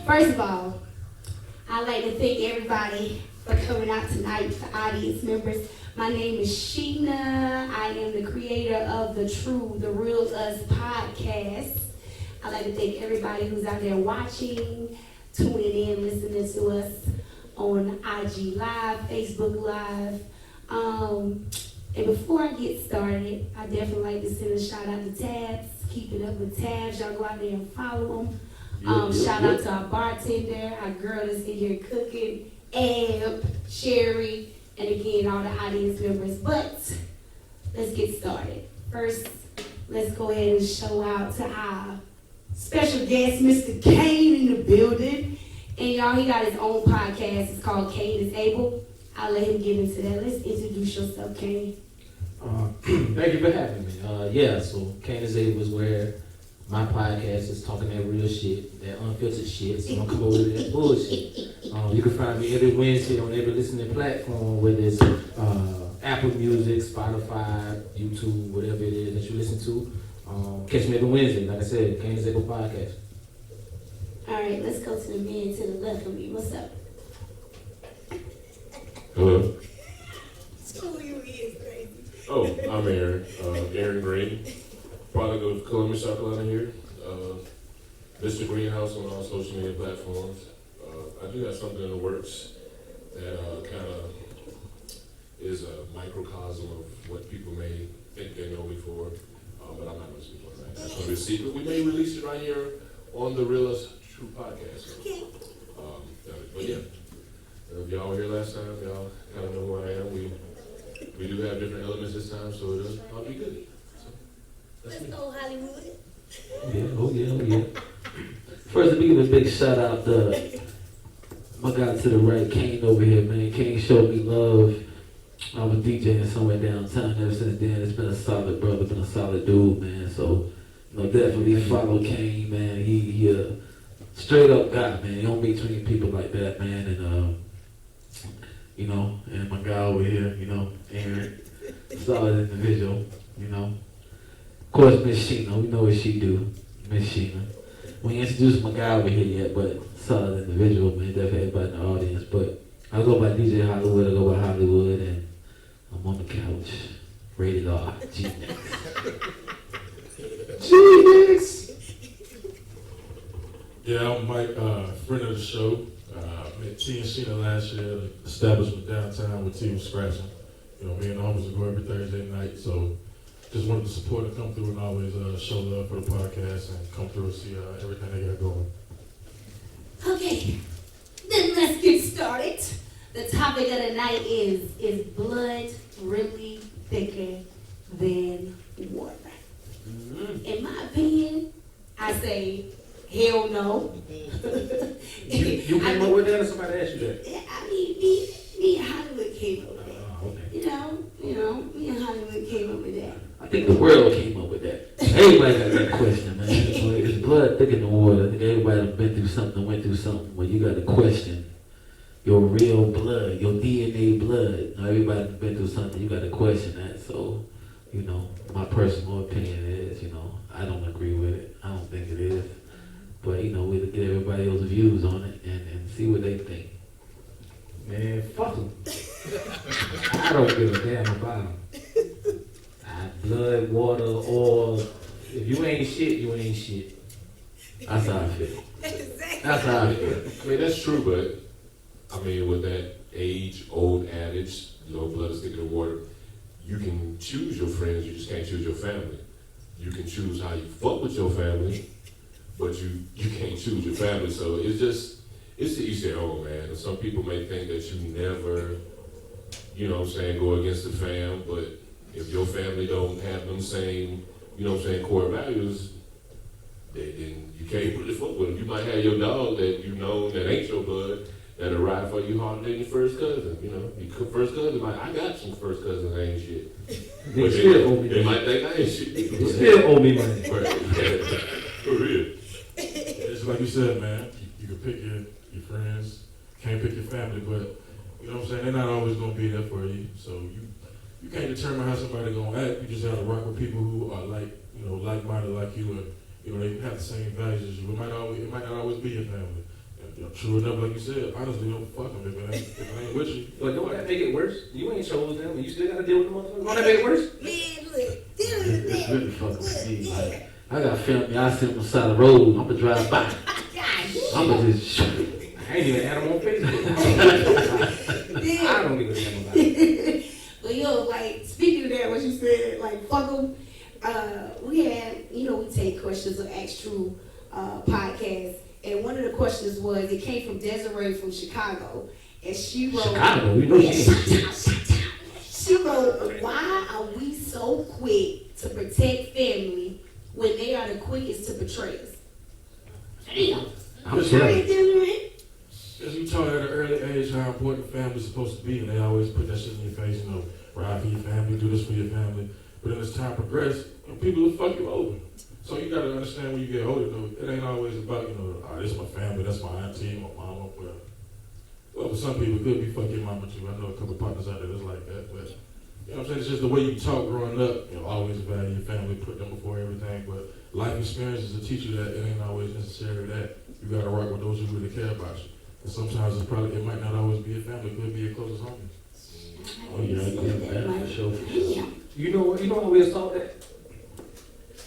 First of all, I'd like to thank everybody for coming out tonight, the audience members. My name is Sheena. I am the creator of the Real Us podcast. I'd like to thank everybody who's out there watching, tuning in, listening to us on IG Live, Facebook Live. And before I get started, I definitely like to send a shout out to Tabs. Keep it up with Tabs. Y'all go out there and follow them. Shout out to our bartender, our girl that's in here cooking, Ab, Sherry, and again, all the audience members. But let's get started. First, let's go ahead and show out to our special guest, Mr. Kane in the building. And y'all, he got his own podcast. It's called Kane is Able. I'll let him get into that. Let's introduce yourself, Kane. Thank you for having me. So Kane is Able is where my podcast is talking that real shit, that unfiltered shit, so don't come over with that bullshit. You can find me every Wednesday on every listening platform, whether it's Apple Music, Spotify, YouTube, whatever it is that you listen to. Catch me every Wednesday, like I said, Kane is Able podcast. All right, let's go to the man to the left of me. What's up? Hello. Who you is, crazy. Oh, I'm Aaron Green, product of Columbus, South Carolina here. Mr. Greenhouse on all social media platforms. I do have something in the works that kind of is a microcosm of what people may think they know me for, but I'm not going to speak on that. That's going to be a secret. We may release it right here on the Real Us True podcast. Okay. But yeah, if y'all were here last time, y'all kind of know who I am. We do have different elements this time, so it'll be good. So, Let's go, Hollywood. Oh yeah. First, let me give a big shout out to my guy to the right, Kane over here, man. Kane showed me love. I was DJing somewhere downtown ever since then. It's been a solid brother, been a solid dude, man. So, definitely follow Kane, man. He a straight up guy, man. You don't meet too many people like that, man. And and my guy over here, Aaron, solid individual, Of course, Miss Sheena, we know what she do, Miss Sheena. We ain't introduced my guy over here yet, but solid individual, man. Definitely everybody in the audience. But I go by DJ Hollywood, I go by Hollywood, and I'm on the couch, rated R, G-Nex. G-Nex! Yeah, I'm Mike, friend of the show. Met T and Sheena last year at an establishment downtown with T was scratching. Me and the homies would go every Thursday night, so just wanted to support and come through and always show love for the podcast and come through and see everything they got going. Okay, then let's get started. The topic of the night is blood really thicker than water? In my opinion, I say hell no. You came up with that or somebody asked you that? I mean, me and Hollywood came up with that. Oh, okay. Me and Hollywood came up with that. I think the world came up with that. Everybody got that question, man. It's blood thicker than water. I think everybody has been through something, went through something where you got to question your real blood, your DNA blood. Everybody's been through something, you got to question that. So, my personal opinion is, I don't agree with it. I don't think it is. But, we'll get everybody else's views on it and see what they think. Man, fuck them. I don't give a damn about them. Blood, water, oil. If you ain't shit, you ain't shit. That's how I feel. That's how I feel. I mean, that's true, but with that age-old adage, blood is thicker than water, you can choose your friends, you just can't choose your family. You can choose how you fuck with your family, but you can't choose your family. So it's to each their own, man. And some people may think that you never, go against the fam, but if your family don't have them same, core values, then you can't really fuck with them. You might have your dog that ain't your blood, that'll ride for you harder than your first cousin. Your first cousin might, I got some first cousins that ain't shit. They still owe me They money. might think I ain't shit. They still owe me money. For real. It's like you said, man, you can pick your friends, can't pick your family, but they're not always gonna be there for you. So you can't determine how somebody gonna act. You just have to rock with people who are like-minded like you, and they have the same values as you. It might not always be your family. true enough, like you said, honestly, don't fuck them if it ain't with you. But don't that make it worse? You ain't chose them, and you still gotta deal with the motherfucker. Don't that make it worse? Man, look, deal with It's that. really fucking with me. Like, I got family, I see them on the side of the road, I'ma drive by. I'ma just shoot. I ain't even add them on Facebook. I don't give a damn about it. But yo, like, speaking of that, what you said, like, fuck them, we had, we take questions of Ask True podcast, and one of the questions was, it came from Desiree from Chicago, and she wrote, Chicago, we know she ain't shit. she wrote, why are we so quick to protect family when they are the quickest to betray us? Damn. I'm telling you. As you taught at an early age how important family's supposed to be, and they always put that shit in your face, ride for your family, do this for your family. But then as time progresses, people will fuck you over. So you gotta understand when you get older, though, it ain't always about, this is my family, that's my auntie, my mama. Well, for some people, it could be fuck your mama too. I know a couple partners out there that's like that, but you know what I'm saying? It's just the way you talk growing up, always value your family, put them before everything. But life experiences will teach you that it ain't always necessarily that. You gotta rock with those who really care about you. And sometimes it might not always be a family, it could be your closest homies. Oh yeah, for sure. You know why we was taught that?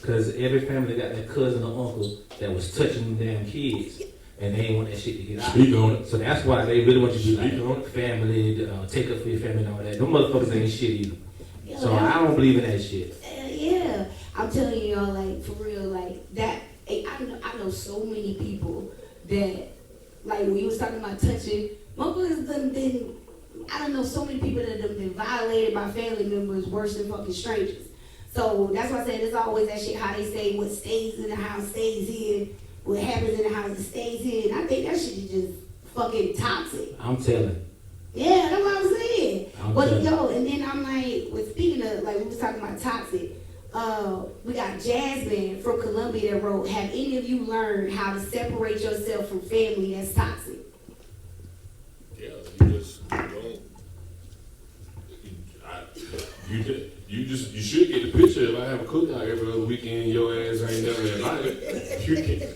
Because every family got that cousin or uncle that was touching them damn kids, and they ain't want that shit to get out. Speak on it. So that's why they really want you to Speak be on like it. family, take up for your family and all that. Them motherfuckers ain't shit either. So I don't believe in that shit. Yeah, I'm telling you, y'all, like, for real, like, that, I know so many people that, like, when you was talking about touching, motherfuckers done been, I don't know, so many people that have been violated by family members worse than fucking strangers. So that's why I said there's always that shit, how they say what stays in the house stays in, what happens in the house it stays in. I think that shit is just fucking toxic. I'm telling. Yeah, that's what I'm saying. I'm But telling. yo, and then I'm like, speaking of, like, we was talking about toxic, we got Jasmine from Columbia that wrote, have any of you learned how to separate yourself from family that's toxic? Yeah, you just don't. You should get the picture. If I have a cookout every other weekend, your ass ain't never invited.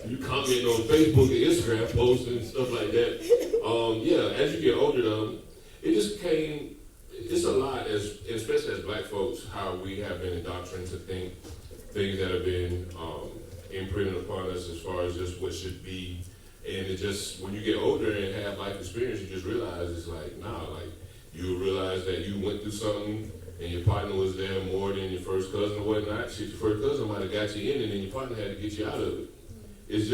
You comment on Facebook and Instagram posts and stuff like that. Yeah, as you get older though, it just became. It's a lot, especially as black folks, how we have been indoctrinated to think things that have been imprinted upon us as far as just what should be. And it just, when you get older and have life experience, you just realize it's like, nah, like, you realize that you went through something and your partner was there more than your first cousin or whatnot. Shit, your first cousin might have got you in and then your partner had to get you out of it. It's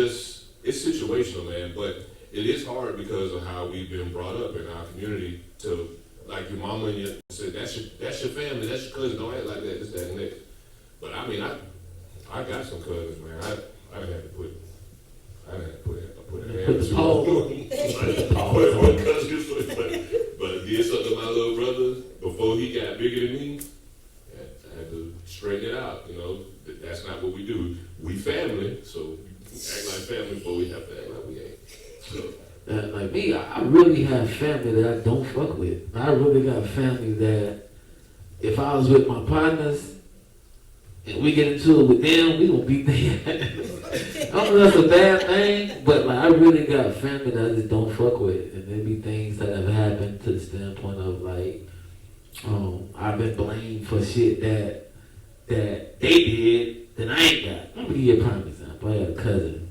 situational, man, but it is hard because of how we've been brought up in our community to, like your mama and your said, that's your family, that's your cousin, don't act like that, this, that, and that. But I mean, I got some cousins, man. I didn't have to put a hand to one cousin, but did something to my little brother before he got bigger than me. I had to straighten it out. That's not what we do. We family, so act like family before we have to act like we ain't. So. Like me, I really have family that I don't fuck with. I really got family that if I was with my partners and we get into it with them, we gonna beat their ass. I don't know if that's a bad thing, but like I really got family that I just don't fuck with. And there be things that have happened to the standpoint of like, I've been blamed for shit that they did that I ain't got. Let me give you a prime example. I had a cousin.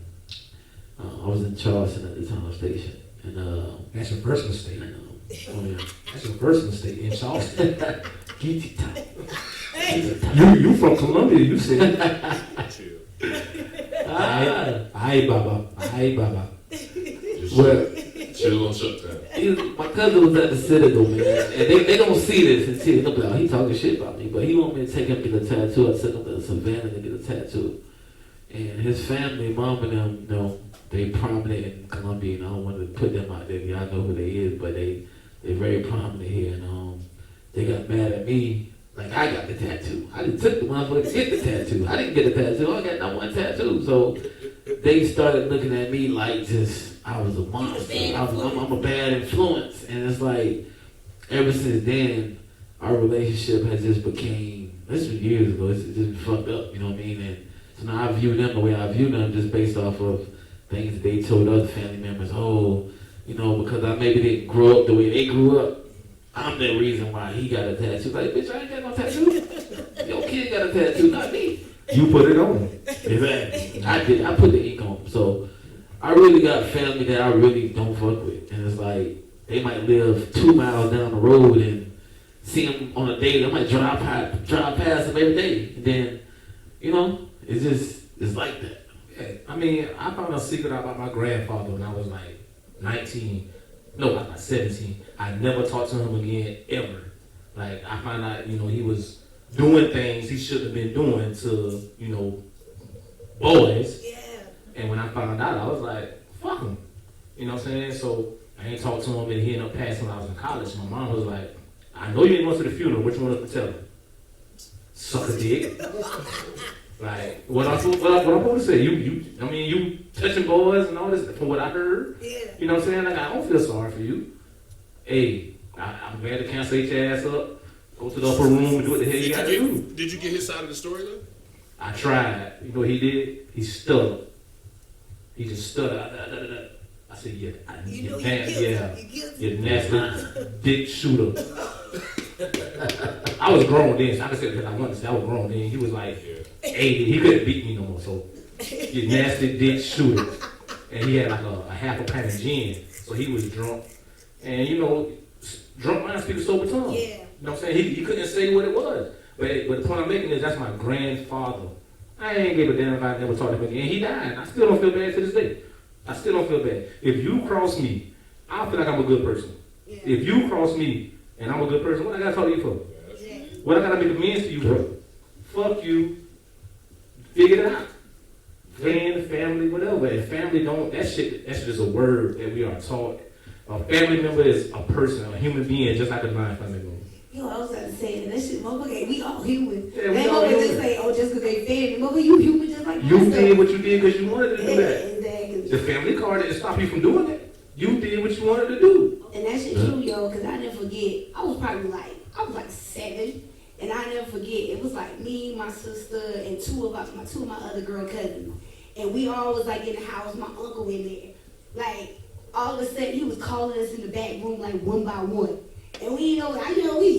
I was in Charleston at the time station, and That's your first mistake. yeah. That's your first mistake in Charleston. Get you tight. You from Columbia, you said. Aye, Baba. Just Well, chill on shutdown. my cousin was at the Citadel, man, and they don't see this and see it. They'll be like, he talking shit about me, but he want me to take him to get a tattoo. I took him to Savannah to get a tattoo. And his family, mom and them, they prominent in Columbia, and I don't want to put them out there. Y'all know who they is, but they're very prominent here, and they got mad at me. Like, I got the tattoo. I just took the motherfucker to get the tattoo. I didn't get a tattoo. I got not one tattoo. So they started looking at me like just, I was a monster. I'm a bad influence. And it's like, ever since then, our relationship has just became, this was years ago, it's just fucked up, you know what I mean? And so now I view them the way I view them just based off of things that they told other family members, oh, you know, because I maybe didn't grow up the way they grew up, I'm the reason why he got a tattoo. Like, bitch, I ain't got no tattoo. Your kid got a tattoo, not me. You put it on. Exactly. I did. I put the ink on. So I really got family that I really don't fuck with. And it's like, they might live 2 miles down the road and see them on a date. I might drive past them every day. And then, you know, it's like that. Yeah, I mean, I found a secret out about my grandfather when I was like 19. No, I was like 17. I never talked to him again, ever. Like, I found out, you know, he was doing things he shouldn't have been doing to, you know, boys. Yeah. And when I found out, I was like, fuck him. You know what I'm saying? So I ain't talked to him, and he ended up passing when I was in college. My mom was like, I know you didn't go to the funeral. What you want us to tell him? Suck a dick. Like, what I'm supposed to say? I mean, you touching boys and all this, from what I heard. Yeah. You know what I'm saying? Like, I don't feel sorry for you. Hey, I'm glad to cancel your ass up. Go to the upper room and do what the hell you gotta do. Did you get his side of the story though? I tried. You know what he did? He stuttered. He just stuttered. I said, yeah, You know you nasty dick shooter. I was grown then, so I can say that I wanted to say I was grown then. He was like 80. He couldn't beat me no more. So, you nasty dick shooter. And he had like a half a pint of gin. So he was drunk. And you know, drunk minds speak a sober tongue. Yeah. You know what I'm saying? He couldn't say what it was. But the point I'm making is that's my grandfather. I ain't give a damn if I never talked to him again. He died. I still don't feel bad to this day. I still don't feel bad. If you cross me, I feel like I'm a good person. Yeah. If you cross me and I'm a good person, what I gotta talk to you for? Exactly. What I gotta make amends to you for? Fuck you. Figure it out. Friend, family, whatever. And family don't, that's just a word that we are taught. A family member is a person, a human being, just like a non-family member. Yo, I was about to say that shit, motherfucker, we all human. Yeah, we they all always just human. say, oh, just because they family. Motherfucker, you human just like You myself. did what you did because you wanted to do Yeah, that. exactly. The family card didn't stop you from doing it. You did what you wanted to do. And that shit true, yo, because I never forget. I was like 7, and I never forget. It was like me, my sister, and two of my other girl cousins. And we all was like in the house, my uncle in there. Like, all of a sudden, he was calling us in the back room, like, one by one. And we know, we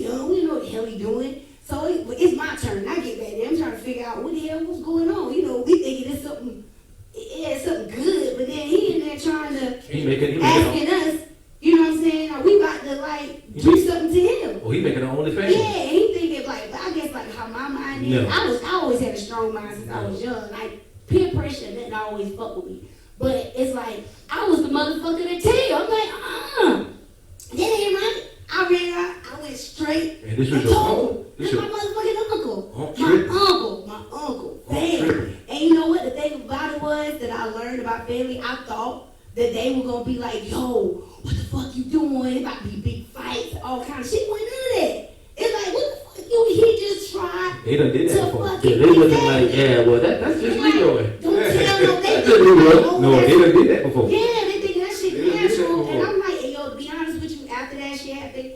young, we didn't know what the hell he doing. So it's my turn. I get back there, I'm trying to figure out what the hell was going on. You know, we thinking it's something good, but then he in there trying to, asking us, you know what I'm saying, are we about to, like, do something to him? Oh, he making an OnlyFans. Yeah, he thinking, like, I guess, like, how my mind is. No. I always had a strong mind since I was young. Like, peer pressure didn't always fuck with me. But it's like, I was the motherfucker that tell you. I'm like, that ain't right. I ran out, I went straight. And this was your uncle? This my motherfucking uncle. Oh, My uncle. Family. And you know what? The thing about it was that I learned about family, I thought that they were going to be like, yo, what the fuck you doing? It about to be big fights, all kind of shit. Wasn't none of that. It's like, what the fuck he just tried They done did that to before. fucking Yeah, they looking like, yeah, well, that's just Leroy. Don't tell no, they That's just Leroy. No, they done did that before. yeah, they think that shit They done did that natural. before. And I'm like, hey, yo, to be honest with you, after that shit happened,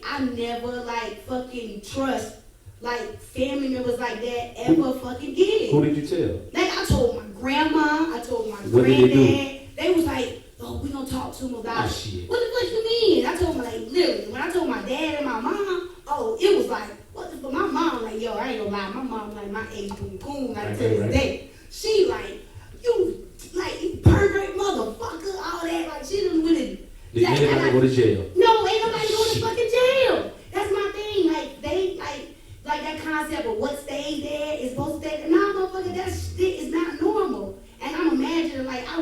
I never like fucking trust like family members like that ever fucking again. Who did you tell? Like I told my grandma, I told my What did they do? granddad. They was like, oh, we gonna talk to him about Oh, it. shit. What the fuck you mean? I told my like literally when I told my dad and my mom, oh, it was like, what the fuck? My mom like, yo, I ain't gonna lie, my mom like my age boom like Right, to this right. day. She like, you pervert motherfucker, all that. Like she done went and Did anybody go to jail? no, ain't nobody going to fucking jail. That's my thing. Like they like that concept of what stays there is supposed to stay there. Nah, motherfucker, that shit is not normal. And I'm imagining like I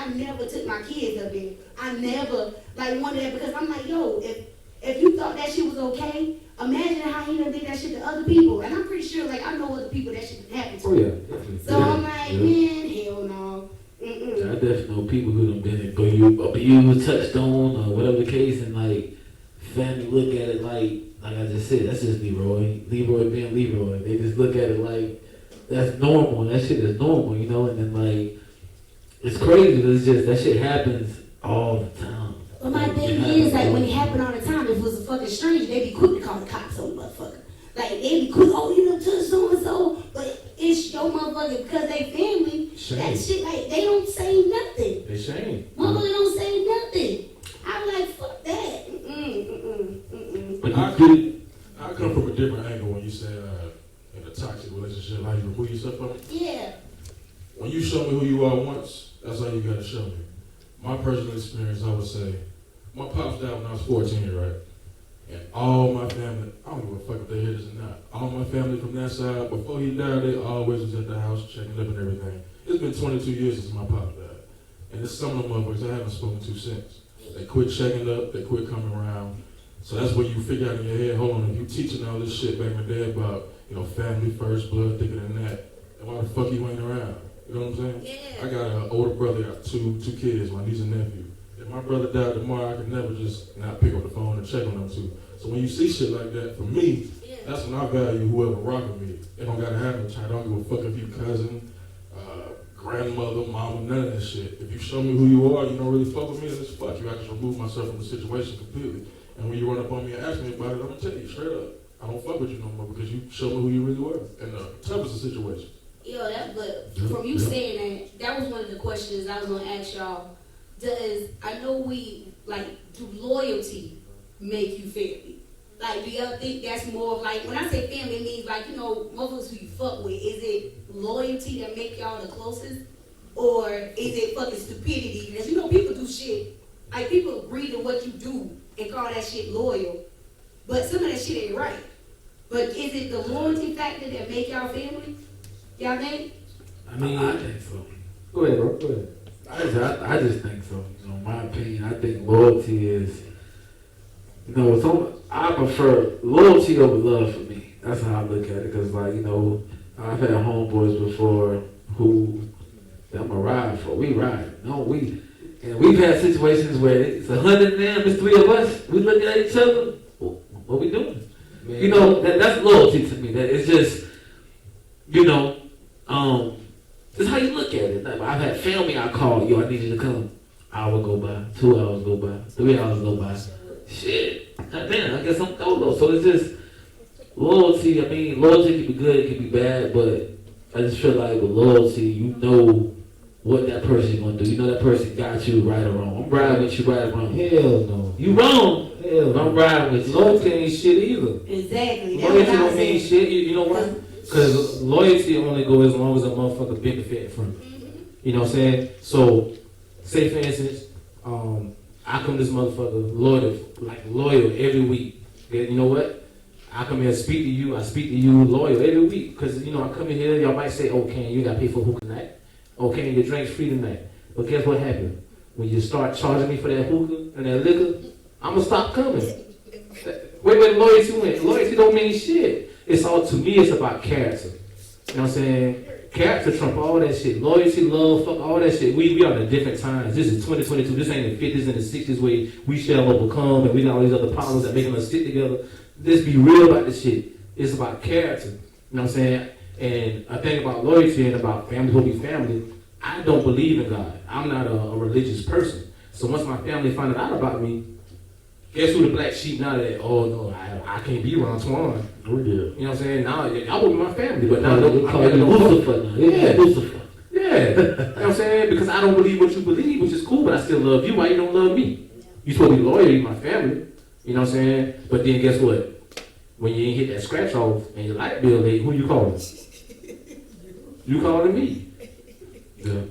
never took my kids up there. I never like wanted that because I'm like, yo, if you thought that shit was okay, imagine how he done did that shit to other people. And I'm pretty sure like I know other people that shit happened to. Oh, yeah, definitely. So I'm like, man, hell no. Mm-mm. I definitely know people who done been abused, touched on, or whatever the case, and like family look at it like I just said, that's just Leroy. Leroy being Leroy. They just look at it like that's normal. That shit is normal, you know. And then like it's crazy. It's just that shit happens all the time. But my It thing happens is, like, all when the it time. happened all the time, if it was a fucking stranger, they'd be quick to call the cops on the motherfucker. Like, they'd be quick, oh, you know, touch so-and-so. But it it's your motherfucker because they family. Shame. That shit, like, they don't say nothing. They shame. Motherfucker don't say nothing. I'm like, fuck that. But I you do. come from a different angle when you say in a toxic relationship, like you remove yourself from it. Yeah. When you show me who you are once, that's all you gotta show me. My personal experience, I would say, my pops died when I was 14, right? And all my family, I don't give a fuck if they hear this or not, all my family from that side, before he died, they always was at the house checking up and everything. It's been 22 years since my pop died. And it's some of the motherfuckers I haven't spoken to since. They quit checking up, they quit coming around. So that's where you figure out in your head, hold on, if you teaching all this shit back in the day about, family first, blood thicker than that, then why the fuck you ain't around? You know what I'm saying? Yeah. I got an older brother, got two kids, my niece and nephew. If my brother died tomorrow, I could never just not pick up the phone and check on them too. So when you see shit like that, for me, that's when I value whoever rocking me. It don't gotta have no child. I don't give a fuck if you cousin, grandmother, mama, none of that shit. If you show me who you are, you don't really fuck with me, then it's fuck you. I just remove myself from the situation completely. And when you run up on me and ask me about it, I'm gonna tell you straight up. I don't fuck with you no more because you show me who you really were in the toughest of situations. Yo, but from you saying that was one of the questions I was gonna ask y'all. I know do loyalty make you family? Like, do y'all think that's more of like, when I say family, it means like, motherfuckers who you fuck with. Is it loyalty that make y'all the closest? Or is it fucking stupidity? Because people do shit. Like, people agree to what you do and call that shit loyal. But some of that shit ain't right. But is it the loyalty factor that make y'all family? Y'all think? I mean, I think so. Go ahead, bro. Go ahead. I just think so. My opinion, I think loyalty is, I prefer loyalty over love for me. That's how I look at it. Because, I've had homeboys before who I'm a ride for. We ride. And we've had situations where it's 100 of them, it's 3 of us. We looking at each other. What we doing? Man. That's loyalty to me. That it's just, it's how you look at it. Like, I've had family I call, yo, I need you to come. Hour go by, 2 hours go by, 3 hours go by. Shit. God damn, I guess I'm solo. So it's just loyalty. I mean, loyalty can be good, it can be bad, but I just feel like with loyalty, you know what that person gonna do. You know that person got you right or wrong. I'm riding with you right or wrong. Hell no. You wrong. Hell no. I'm riding with you. Loyalty ain't shit either. Exactly. Loyalty don't mean shit. You know why? Because loyalty only goes as long as a motherfucker benefit from it. You know what I'm saying? So, say for instance, I come to this motherfucker loyal every week. You know what? I come here and speak to you. I speak to you loyal every week. Because, I come in here, y'all might say, okay, you got to pay for hookah tonight. Okay, your drink's free tonight. But guess what happened? When you start charging me for that hookah and that liquor, I'm going to stop coming. Where loyalty went? Loyalty don't mean shit. To me, it's about character. You know what I'm saying? Character trump all that shit. Loyalty, love, fuck all that shit. We are in different times. This is 2022. This ain't the 50s and the 60s where we shall overcome and we got all these other problems that making us stick together. Let's be real about this shit. It's about character. You know what I'm saying? And I think about loyalty and about family will be family. I don't believe in God. I'm not a religious person. So once my family found out about me, guess who the black sheep now that, oh no, I can't be around Twan. Oh, yeah. You know what I'm saying? Now, I will be my family, but now they call you Lucifer. Yeah, Lucifer. Yeah. You know what I'm saying? Because I don't believe what you believe, which is cool, but I still love you. Why you don't love me? You supposed to be loyal to my family. You know what I'm saying? But then guess what? When you ain't hit that scratch off and your light bill late, who you calling? You calling me. Yeah.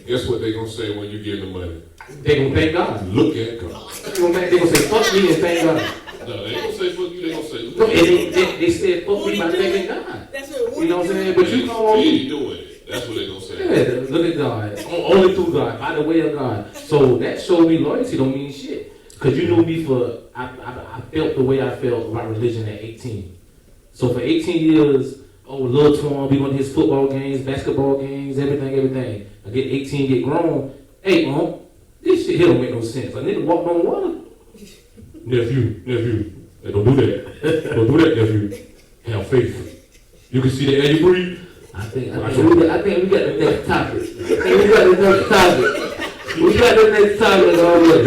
Guess what they gonna say when you give them money? They gonna thank God. Look at God. They gonna say fuck me and thank God. No, they ain't gonna say fuck you. They gonna say No, look and at God. they said fuck me by thanking God. That's what You know what I'm saying? But you call on He me. ain't doing it. That's what they gonna say. Yeah, look at God. Only through God, by the way of God. So that showed me loyalty don't mean shit. Because you knew me I felt the way I felt about religion at 18. So for 18 years, Lil Twan, we went to his football games, basketball games, everything. I get 18, get grown. Hey, this shit here don't make no sense. A nigga walked on water. Nephew, hey, don't do that. Don't do that, nephew. Have faith. You can see the air you breathe. I think we got the next topic. We got the next topic already.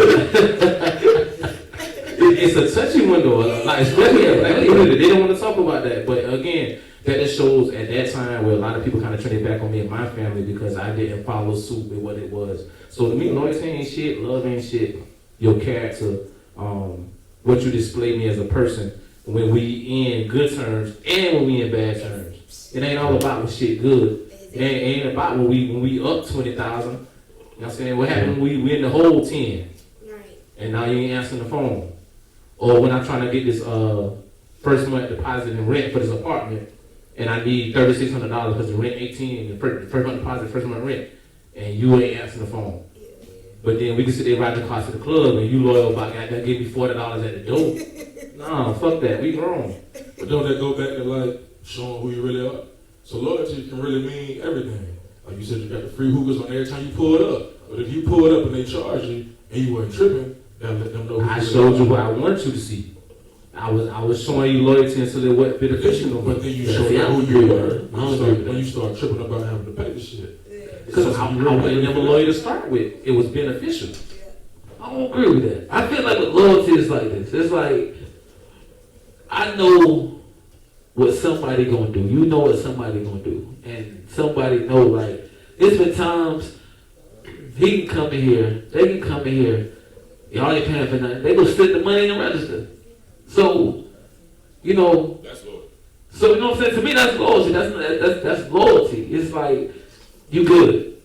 It's a touchy window, like especially at black community. They don't want to talk about that. But again, that just shows at that time where a lot of people kind of turned their back on me and my family because I didn't follow suit with what it was. So to me, loyalty ain't shit, love ain't shit. Your character, what you display me as a person when we in good terms and when we in bad terms. It ain't all about when shit good. It ain't about when we up 20,000. You know what I'm saying? What happened when we in the hole 10? Right. And now you ain't answering the phone. Or when I'm trying to get this first month deposit in rent for this apartment, and I need $3,600 because the rent 18, the first month deposit, first month rent, and you ain't answering the phone. But then we can sit there riding the car to the club, and you loyal about that give me $40 at the door. Nah, fuck that. We grown. But don't that go back to like showing who you really are? So loyalty can really mean everything. Like you said, you got the free hookahs on every time you pull it up. But if you pull it up and they charge you and you weren't tripping, that'll let them know who I you showed really you are. what I wanted you to see. I was showing you loyalty until it wasn't beneficial. But then you Yeah, show see, them I who don't you agree were with that. I don't agree with when that. you start tripping about having to pay the shit. Because I was never loyal to start with. It was beneficial. I don't agree with that. I feel like with loyalty is like this. It's like, I know what somebody gonna do. You know what somebody gonna do. And somebody know, like, it's been times he can come in here, they can come in here, y'all ain't paying for nothing. They gonna stick the money in the register. So, you know, That's Lord. so you know what I'm saying? To me, that's loyalty. That's loyalty. It's like, you good.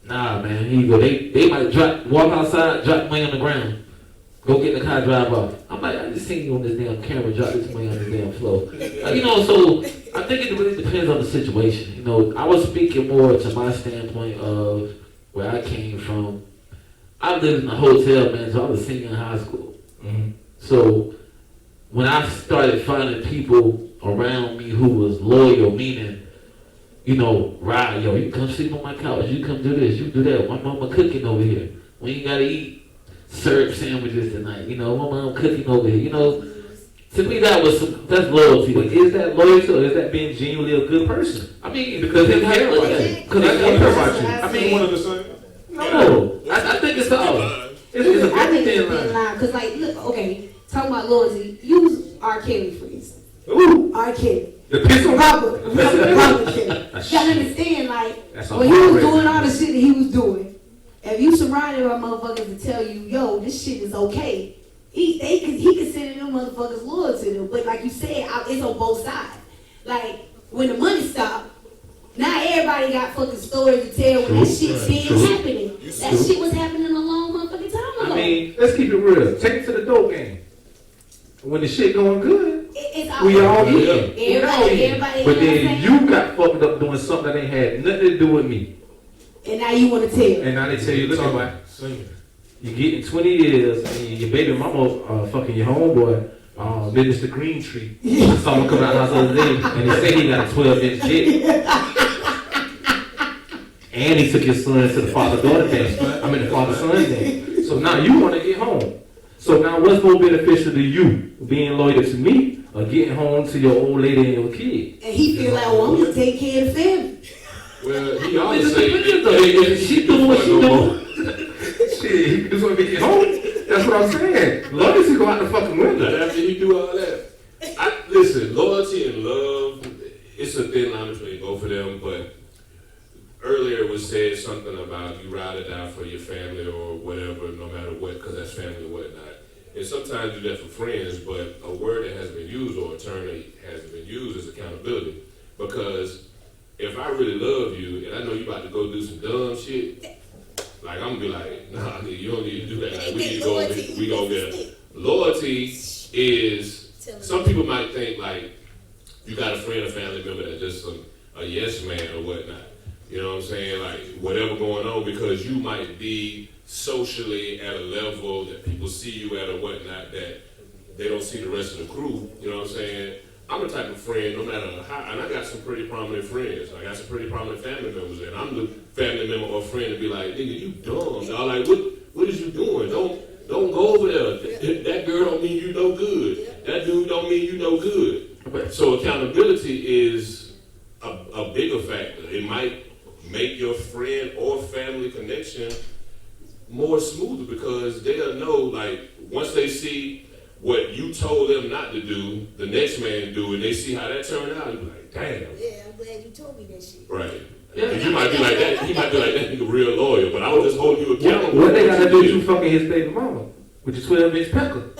Nah, man, here you go. They might walk outside, drop money on the ground, go get in the car, drive off. I'm like, I just seen you on this damn camera, drop this money on this damn floor. Like, you know, so I think it really depends on the situation. You know, I was speaking more to my standpoint of where I came from. I lived in a hotel, man, so I was a senior in high school. Mm-hmm. So when I started finding people around me who was loyal, meaning, you know, right, yo, you come sleep on my couch, you come do this, you do that. My mama cooking over here. We ain't gotta eat syrup sandwiches tonight. You know, my mom cooking over here. You know, to me that's loyalty. Like, is that loyalty or is that being genuinely a good person? I mean, because they care about you. Because they care about you. I mean, one of the same. no, I think it's all. It's a I think very it's a thin thin line. line. Because, like, look, okay, talking about loyalty, use R. Kelly, for instance. Ooh, R. Kelly. the pistol. Robert Kelly. You gotta understand, like, That's a when he was hard doing all the resume. shit that he was doing, if you surrounded by motherfuckers to tell you, yo, this shit is okay, he considered them motherfuckers loyal to them. But like you said, it's on both sides. Like, when the money stopped, now everybody got fucking stories to tell when that shit still happening. That shit was happening a long motherfucking time ago. I mean, let's keep it real. Take it to the dope game. When the shit going good, it's we all everybody, in. We all in. everybody, But you know what I'm then saying? you got fucked up doing something that ain't had nothing to do with me. And now you want to tell. And now they tell you, look at my, Singing. you getting 20 years, and your baby mama fucking your homeboy, Mr. Green Tree. I saw him come out of the house the other day, and he said he got a 12-inch dick. And he took your son to the father-daughter dance. I mean, the father-son dance. So now you want to get home. So now what's more beneficial to you? Being loyal to me or getting home to your old lady and your kid? And he feel like, well, I'm going to take care of the family. Well, he I mean, always say, if she doing what she doing. Shit, he can do something to get home. That's what I'm saying. Loyalty go out the fucking window. But after he do all that, listen, loyalty and love, it's a thin line between both of them, but earlier it was said something about you ride or die for your family or whatever, no matter what, because that's family or whatnot. And sometimes you do that for friends, but a word that has been used or a term that has been used is accountability. Because if I really love you and I know you about to go do some dumb shit, like I'm gonna be like, nah, nigga, you don't need to do that. Like, we need to go, we go get it. Loyalty is, some people might think like, you got a friend or family member that's just a yes man or whatnot. You know what I'm saying? Like, whatever going on, because you might be socially at a level that people see you at or whatnot that they don't see the rest of the crew. You know what I'm saying? I'm the type of friend, no matter how, and I got some pretty prominent friends. I got some pretty prominent family members, and I'm the family member or friend to be like, nigga, you dumb. Dog. Like, what is you doing? Don't go over there. That girl don't mean you no good. That dude don't mean you no good. So accountability is a bigger factor. It might make your friend or family connection more smoother because they'll know, like, once they see what you told them not to do, the next man do, and they see how that turned out, you be like, damn. Yeah, I'm glad you told me that shit. Right. And you might be like that, he might be like that nigga real loyal, but I was just holding you accountable. What they gotta do with you fucking his baby mama? With your 12-inch pecker?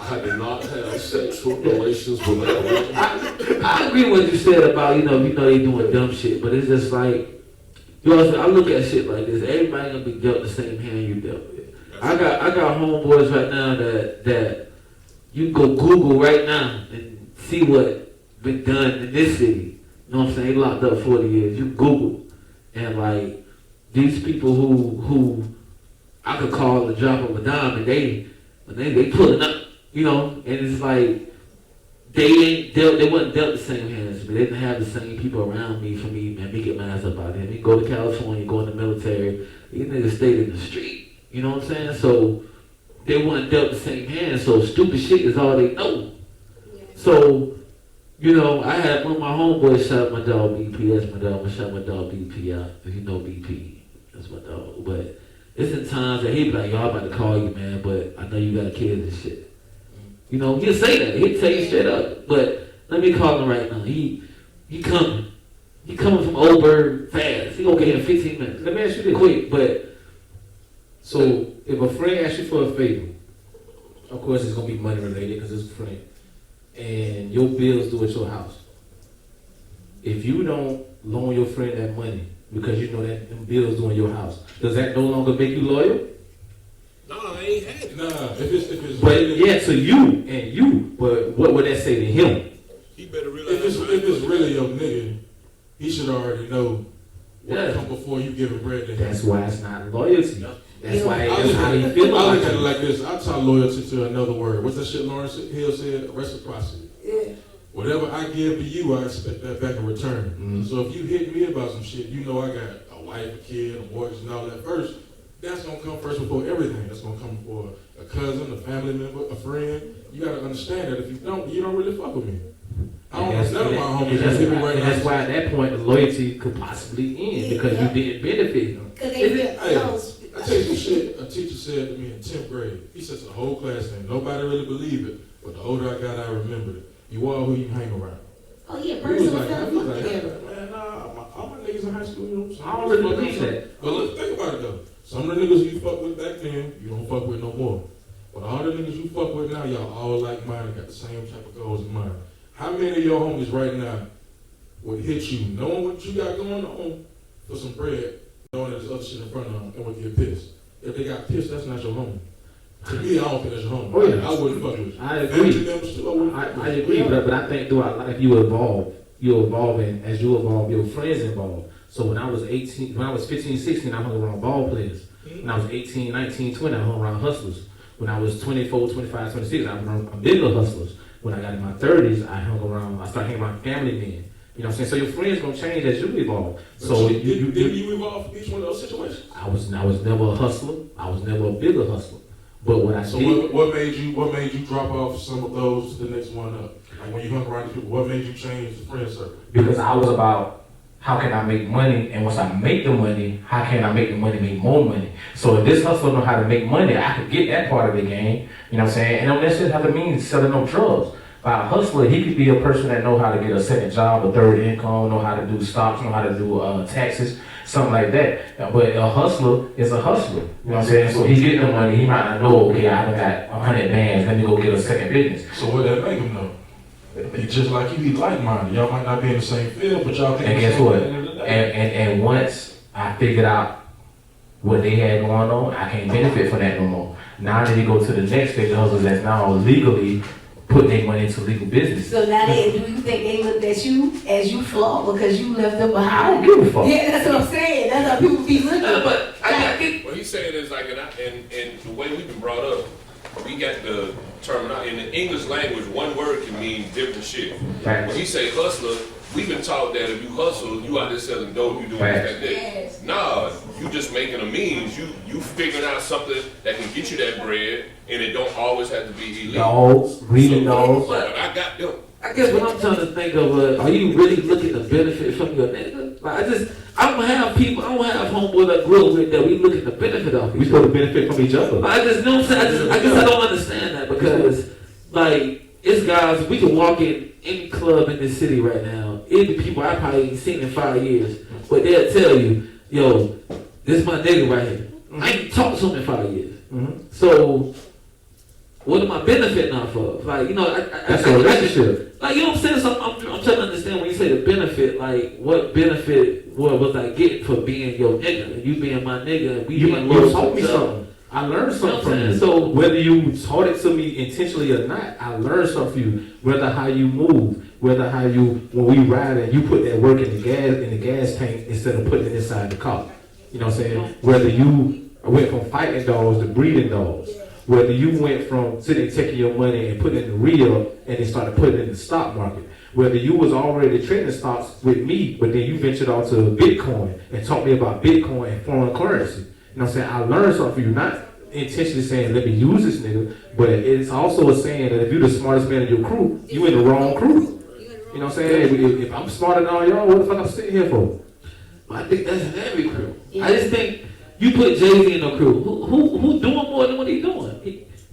I did not have sexual relations with that woman. I agree with what you said about, you know, they doing dumb shit, but it's just like, you know, I look at shit like this. Everybody gonna be dealt the same hand you dealt with. I got homeboys right now that you can go Google right now and see what been done in this city. You know what I'm saying? They locked up 40 years. You Google and like these people who I could call the drop of a dime and they pulling up, you know, and it's like they wasn't dealt the same hands as me. They didn't have the same people around me for me, man, me get my ass up out there. Me go to California, go in the military, these niggas stayed in the street. You know what I'm saying? So they weren't dealt the same hands, so stupid shit is all they know. So, you know, I had one of my homeboys shot my dog BP. That's my dog. I shot my dog BP out. If you know BP, that's my dog. But it's in times that he be like, yo, I'm about to call you, man, but I know you got kids and shit. You know, he'll say that. He'll tell you straight up. But let me call him right now. He coming. He coming from Oldburg fast. He gonna get here in 15 minutes. Let me ask you this. Quick, but So if a friend asks you for a favor, of course it's gonna be money related because it's a friend, and your bills due at your house. If you don't loan your friend that money because you know that them bills due in your house, does that no longer make you loyal? No, I ain't had it. Nah, if it's But yeah, to you, but what would that say to him? He better realize if it's really your nigga, he should already know what Yeah. come before you giving bread to him. That's why it's not loyalty. That's why I that's look how at he it- feel I about look at it you. like this. I tie loyalty to another word. What's that shit Lawrence Hill said? Reciprocity. Yeah. Whatever I give to you, I expect that back in return. Mhm. So if you hit me about some shit, you know I got a wife, a kid, a mortgage, and all that first. That's gonna come first before everything. That's gonna come before a cousin, a family member, a friend. You gotta understand that if you don't really fuck with me. I don't And know none of my homies that's, that hit me right and now. that's why at that point the loyalty could possibly end because you didn't benefit him. Cause they Is feel, it- no, I tell you some shit a teacher said to me in 10th grade. He said to the whole class, and nobody really believed it, but the older I got, I remembered it. You are who you hang around. oh yeah, He was personal like, development. man, all my niggas in high school, you know, I don't really believe that. But look, think about it though. Some of the niggas you fuck with back then, you don't fuck with no more. But all the niggas you fuck with now, y'all all like minded, got the same type of goals in mind. How many of your homies right now would hit you, knowing what you got going on, for some bread, knowing there's other shit in front of them, and would get pissed? If they got pissed, that's not your homie. To me, I don't think that's your homie. Oh, yeah. I wouldn't fuck with you. I Family agree. members too, I wouldn't fuck I with you. agree, but I think throughout life you evolve. You evolve, and as you evolve, your friends evolve. So when I was 15, 16, I hung around ball players. When I was 18, 19, 20, I hung around hustlers. When I was 24, 25, 26, I hung around bigger hustlers. When I got in my 30s, I started hanging around family men. You know what I'm saying? So your friends gonna change as you evolve. So Did you evolve from each one of those situations? I was never a hustler. I was never a bigger hustler. But what I So did, what made you drop off some of those to the next one up? Like when you hung around these people, what made you change the friend circle? because I was about how can I make money, and once I make the money, how can I make the money make more money? So if this hustler know how to make money, I could get that part of the game. You know what I'm saying? And don't necessarily have to mean selling no drugs. By a hustler, he could be a person that know how to get a second job, a third income, know how to do stocks, know how to do taxes, something like that. But a hustler is a hustler. You know what I'm saying? So he get the money, he might not know, okay, I done got 100 bands, let me go get a second business. So what that make him know? He just like you, he like-minded. Y'all might not be in the same field, but y'all think And the guess same what? at the end of the day. And once I figured out what they had going on, I can't benefit from that no more. Now that you go to the next stage of hustlers that's now legally putting their money into legal business. So now do you think they looked at you as you flawed because you left them I don't behind? give a fuck. Yeah, that's what I'm saying. That's how people be looking. but I get What he's saying is like, and the way we've been brought up, we got the terminology in the English language. One word can mean different shit. Facts. When he say hustler, we've been taught that if you hustle, you out there selling dope, you doing Facts. this, that. Yes. Nah, you just making a means. You figuring out something that can get you that bread, and it don't always have to be illegal. Dogs, reading dogs. But I got them. I guess what I'm trying to think of, are you really looking to benefit from your nigga? Like I don't have homeboys that grew up with that we look at the benefit of. We supposed to benefit from each other. I just know what I'm saying. I guess I don't understand that because like it's guys we can walk in any club in this city right now. It'd be people I probably ain't seen in 5 years, but they'll tell you, yo, this my nigga right here. I ain't talked to him in 5 years. So what am I benefiting off of? Like, you know, That's a relationship. Like, you know what I'm saying? So I'm trying to understand when you say the benefit, like, what benefit was I getting for being your nigga? And you being my nigga, and we You being loyal taught to me each other. something. I learned something from you. So whether you taught it to me intentionally or not, I learned something from you. Whether how you move, whether how you when we ride and you put that work in the gas tank instead of putting it inside the car. You know what I'm saying? Whether you went from fighting dogs to breeding dogs. Whether you went from sitting taking your money and putting it in the reel and then started putting it in the stock market. Whether you was already trading stocks with me, but then you ventured out to Bitcoin and taught me about Bitcoin and foreign currency. You know what I'm saying? I learned something from you, not intentionally saying, let me use this nigga, but it's also a saying that if you're the smartest man in your crew, you in the wrong crew. You know what I'm saying? If I'm smarter than all y'all, what the fuck I'm sitting here for? I think that's in every crew. I just think you put Jay-Z in a crew. Who doing more than what he doing?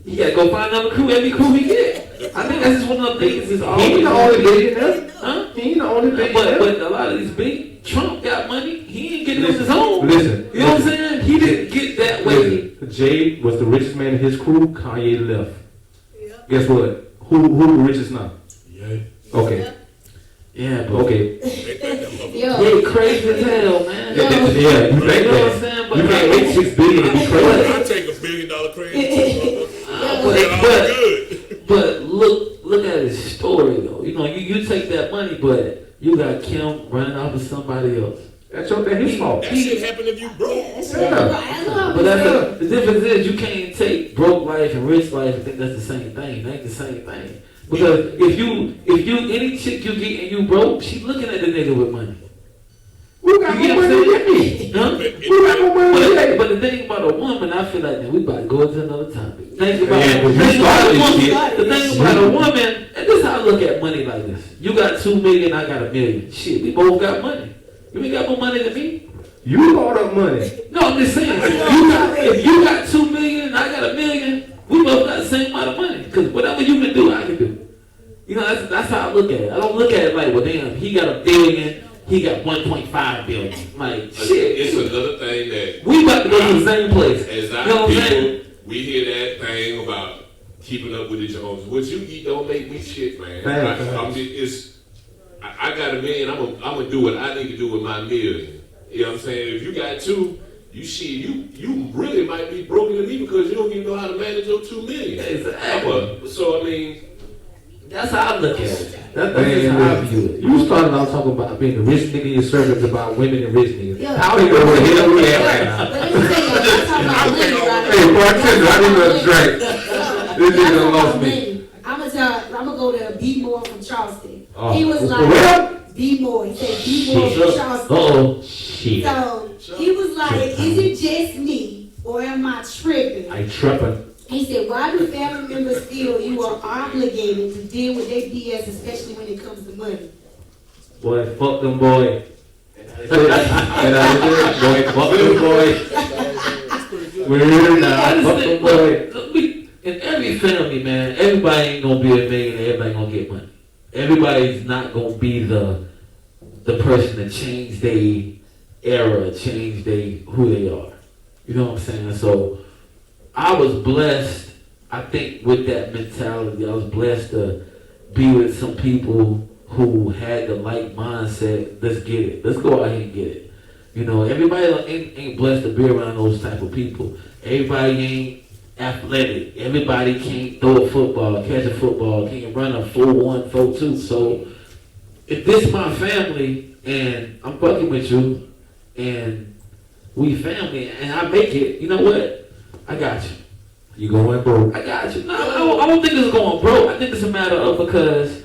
He gotta go find another crew, every crew he get. I think that's just one of the things is always. He ain't the only billionaire. Huh? He ain't the only billionaire. But a lot of these big Trump got money. He ain't getting on his own. Listen. You know what I'm saying? He didn't get that way. Listen, Jay was the richest man in his crew. Kanye left. Guess what? Who the richest now? Yeah. Okay. Yeah, but Okay. yeah, crazy as hell, man. Yeah, you You think know what I'm that? saying? But You can't make $6 billion and be crazy. I take $1 billion credit. but look at his story though. You know, you take that money, but you got Kim running off with somebody else. That's his fault. That shit happen if you broke. But the difference is you can't take broke life and rich life and think that's the same thing. They ain't the same thing. Because if you any chick you get and you broke, she looking at the nigga with money. Who got more money than me? Huh? Who got more money than me? But the thing about a woman, I feel like man, we about to go into another topic. The thing about a woman, and this is how I look at money like this. You got 2 million, I got 1 million. Shit, we both got money. You ain't got more money than me. You brought up money. No, I'm just saying. If you got 2 million and I got 1 million, we both got the same amount of money. Because whatever you can do, I can do. You know, that's how I look at it. I don't look at it like, well, damn, he got 1 billion, he got 1.5 billion. Like, shit. It's another thing that We about to go to the same place. as You know what I'm saying? people, we hear that thing about keeping up with the Joneses. What you eat don't make me shit, man. I got 1 million. I'm gonna do what I need to do with my 1 million. You know what I'm saying? If you got 2, you really might be broken to me because you don't even know how to manage your 2 million. Exactly. So I mean, That's how I look at it. That's how I view it. You started out talking about being a rich nigga in your service about women and rich niggas. Yeah. How do you know where the hell we at right now? But let me tell you, I'm talking about money right now. Hey, bartender, I need a drink. This nigga lost me. I'm gonna go to B Moore from Charleston. Oh. He was Where? like, B Moore. He said B Moore from Charleston. Uh-oh. Shit. So he was like, is it just me or am I tripping? I tripping. He said, why do family members feel you are obligated to deal with their BS, especially when it comes to money? Boy, fuck them boy. And I said, boy, fuck them boy. We're here now. Fuck them boy. In every family, man, everybody ain't gonna be a millionaire, everybody gonna get money. Everybody's not gonna be the person that change their era, change who they are. You know what I'm saying? So I was blessed, I think, with that mentality. I was blessed to be with some people who had the like mindset. Let's get it. Let's go out here and get it. You know, everybody ain't blessed to be around those type of people. Everybody ain't athletic. Everybody can't throw a football, catch a football, can't run a 4-1, 4-2. So if this my family and I'm fucking with you and we family and I make it, you know what? I got you. You going broke. I got you. No, I don't think it's going broke. I think it's a matter of because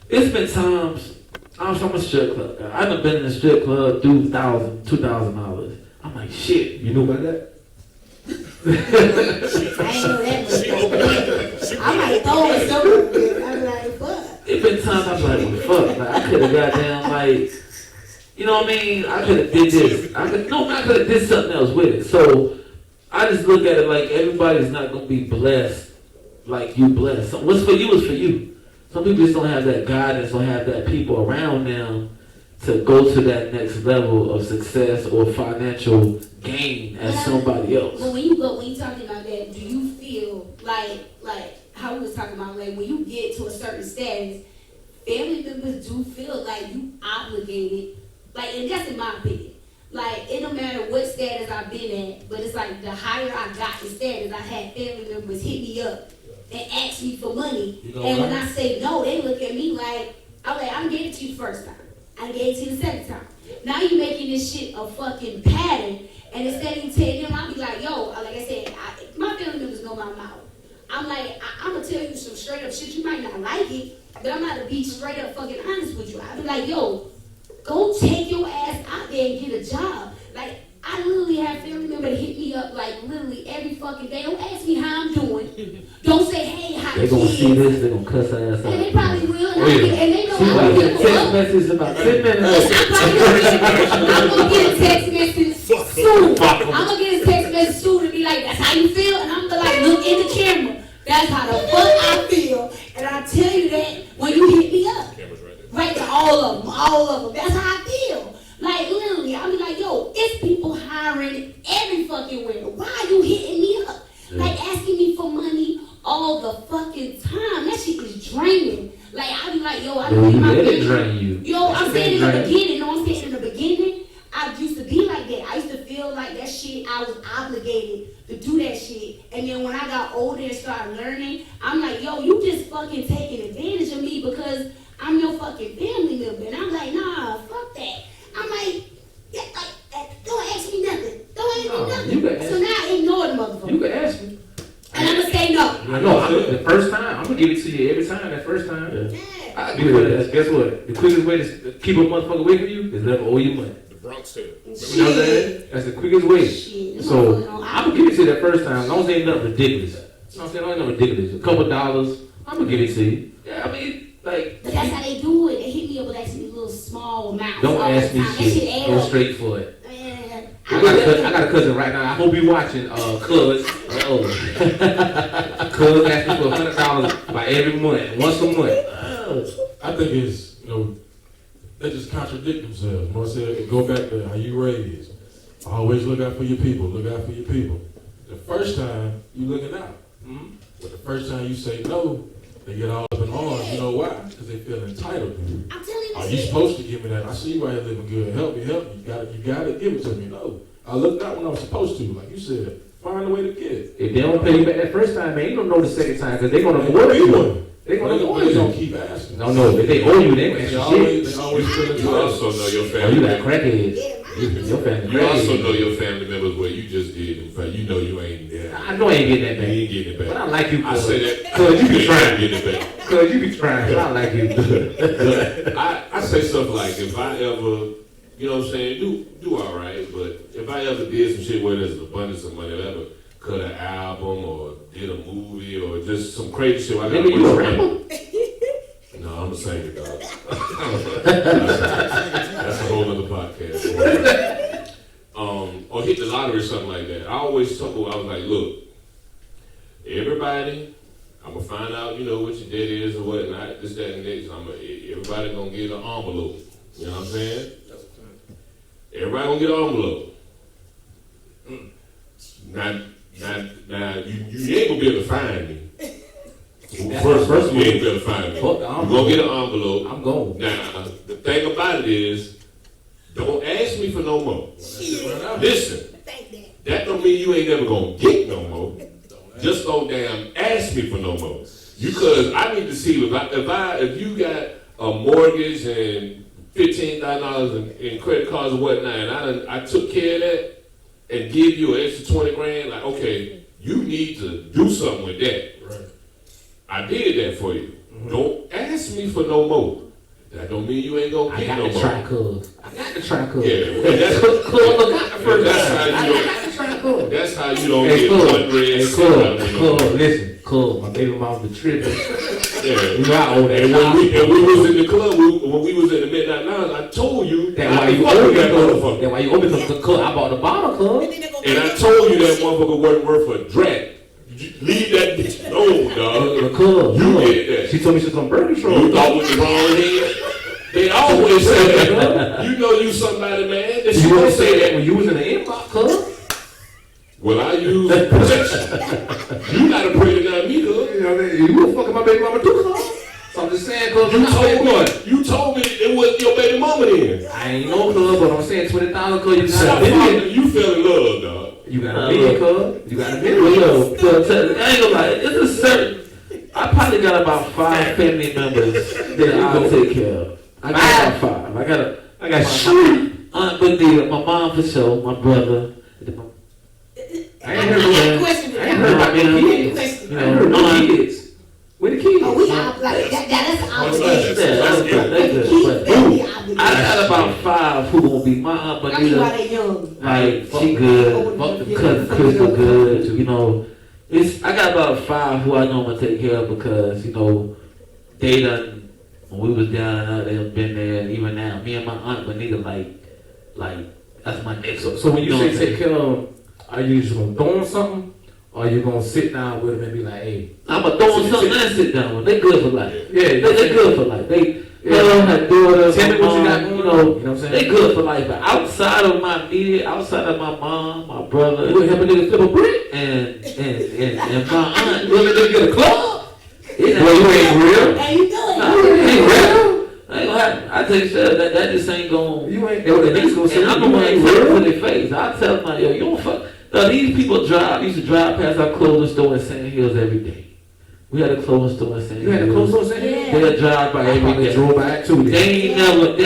it's been times I'm from a strip club guy. I've been in a strip club, $2,000. I'm like, shit. You knew about that? I ain't know that much. I might throw it somewhere. I'm like, fuck. It's been times I'm like, well, fuck. Like, I could have goddamn like You know what I mean? I could have did this. I could have did something else with it. So I just look at it like everybody's not gonna be blessed like you blessed. So what's for you is for you. Some people just don't have that guidance, don't have that people around them to go to that next level of success or financial gain as somebody else. But when you talking about that, do you feel like how we was talking about, like when you get to a certain status, family members do feel like you obligated, like, and that's in my opinion. Like, it don't matter what status I've been at, but it's like the higher I got in status, I had family members hit me up and ask me for money. You know and what? when I say no, they look at me like, I'm gave it to you the first time. I gave it to you the second time. Now you making this shit a fucking pattern, and instead of you telling them, I'll be like, yo, like I said, my family members know my mouth. I'm like, I'm gonna tell you some straight up shit. You might not like it, but I'm not to be straight up fucking honest with you. I'll be like, yo, go take your ass out there and get a job. Like, I literally have family members hit me up like literally every fucking day. Don't ask me how I'm doing. Don't say, hey, how They're gonna see this, they're gonna cuss our ass out. And they probably will. And, and they know See, I'm I gonna get a give text up. message about 10 minutes. I'm gonna get a text message soon. I'm gonna get a text message soon to be like, that's how you feel? And I'm gonna like look in the camera. That's how the fuck I feel. And I tell you that when you hit me up. Camera's right there. Right to all of them. That's how I feel. Like literally, I'll be like, yo, it's people hiring every fucking where. Why are you hitting me up? Like asking me for money all the fucking time. That shit is draining. Like I'll be like, yo, I know You my let it family. drain you. Yo, I'm saying in the Drain. beginning, no, I'm saying in the beginning, I used to be like that. I used to feel like that shit, I was obligated to do that shit. And then when I got older and started learning, I'm like, yo, you just fucking taking advantage of me because I'm your fucking family member. And I'm like, nah, fuck that. I'm like, yeah, like, don't ask me nothing. Don't ask No, me nothing. you can So ask. now I ignore the motherfucker. You can ask me. And I'm gonna say no. I know. The first time, I'm gonna give it to you every time. That first time. Yeah. Yeah. I agree with that. Guess what? The quickest way to keep a motherfucker away from you is never owe you money. The Bronx tale. You know what I'm saying? That's the quickest way. Shit. So Motherfucker, I'm gonna give it to you that first time. As long as it ain't nothing ridiculous. You know what I'm saying? Ain't nothing ridiculous. A couple dollars. I'm gonna give it to you. Yeah, I mean, like. But that's how they do it. They hit me up with asking me little small amounts. Don't all ask the me time. That shit shit. add Go up. straight for it. Man, I got a cousin right now. I hope you watching. Cuz. Cuz asking for $100 by every month, once a month. I think it's, they just contradict themselves. You know what I'm saying? Go back to how you raised. Always look out for your people. Look out for your people. The first time, you looking out. But the first time you say no, they get all up in arms. You know why? Because they feel entitled to you. I'm telling you Are this you shit. supposed to give me that? I see you out here living good. Help me. You gotta give it to me. No. I looked out when I was supposed to. Like you said, find a way to get it. If they don't pay you back that first time, man, you don't know the second time because they're gonna They avoid gonna you. be one. They're gonna avoid They gonna you. keep asking. No, if they owe you, they ain't They gonna ask you shit. always feel You also know your Oh, family you got members. crackheads. Yeah, Your family You also know crackheads. your family members where you just did. In fact, you know you ain't there. I know I ain't getting that You back. ain't getting it But back. I like you, I cuz. say that. Cuz you be ain't trying. getting it back. Cuz you be trying. But I like you. Look, I say stuff like, if I ever, you know what I'm saying, do all right, but if I ever did some shit where there's an abundance of money, if I ever cut an album or did a movie or just some crazy shit, I got Nigga, you a rapper? No, I'm a singer, dog. That's a whole other podcast. Or hit the lottery or something like that. I always told, I was like, look, everybody, I'm gonna find out, what your debt is or whatnot, this, that, and next. Everybody gonna get an envelope. You know what I'm saying? Everybody gonna get an envelope. Now, you ain't gonna be able to find me. First of all, you ain't gonna be able to find me. Fuck the You're envelope. gonna get an envelope. I'm going. Now, the thing about it is, don't ask me for no more. Listen, Think that. that don't mean you ain't never gonna get no more. Just don't damn ask me for no more. Because I need to see if you got a mortgage and $15,000 in credit cards and whatnot, and I took care of that and give you an extra 20 grand, like, okay, you need to do something with that. Right. I did that for you. Don't ask me for no more. That don't mean you ain't gonna I get got no to more. try, cuz. I got to try, cuz. Yeah, and that's, Cuz, look out the first That's time. how you I don't- got to try, cuz. that's how you don't Hey, get cuz. one red Hey, cent out of me no more. cuz. Listen, cuz. My baby mom be tripping. Yeah. You know I owe that. And when we was in the club, when we was in the Midnight Lounge, I told you That's why you fuck owe with me, that cuz. motherfucker. That's why you owe me, cuz the club. I bought the bottle, cuz. And then they gonna And I get told you that shit. motherfucker wasn't worth a drat. Leave that bitch alone, dog. Cuz. You did that. She told me she's on burger You show. thought with the wrong head. They always say that, huh? You know you somebody, man. That You she would won't say say that that. when you was in the inbox, cuz. Well, I use protection. You gotta pray to not me, cuz. You know what I mean? You would fucking my baby mama too, cuz. So I'm just saying, cuz. You told me it was your baby mama then. I ain't know, cuz, but I'm saying 20,000, cuz. You Stop got a million. fucking. You fell in love, dog. You got a million, cuz. You got a Well, million. yo, I ain't gonna lie, it's a certain. I probably got about 5 family members that I'll take care of. I got about 5. I got my aunt Benita, my mom for sure, my brother. I ain't heard got a about question. I ain't heard about any kids. You I ain't heard know, no kids. Where the kids? Oh, we out like that's an obligation. that's good. That's Keep good. But family I obligation. got about 5 who gonna be my aunt I mean, while Benita. they young. Like she good, cousin Crystal good. You know, I got about 5 who I know I'm gonna take care of because you know they done when we was down out they done been there. And even now, me and my aunt Benita like that's my next. So when you know say what I'm take care of them, are you just gonna throw them something? Or are you gonna sit down with them and be like, hey, I'm gonna throw them something and sit down with. They good for life. yeah, They good for life. They Yeah. love her daughter. Tell me my what you got mom, going you on. know, You know what I'm saying? they good for life. But outside of my immediate, outside of my mom, my brother, you would help a nigga flip a brick? and my aunt, you want to get a club? Yeah, Well, you ain't real. How you doing? Nah, it ain't real. I ain't gonna happen. I tell you, sir, that just ain't going. You ain't. The niggas gonna say And I'm the you one that ain't tell real. them to their face. I tell them, like, yo, you don't fuck. No, these people used to drive past our clothing store in Sand Hills every day. We had a clothing store in Sand Hills. You had a close on saying? Yeah. They'll drive by I every probably day. drove by it too. They ain't never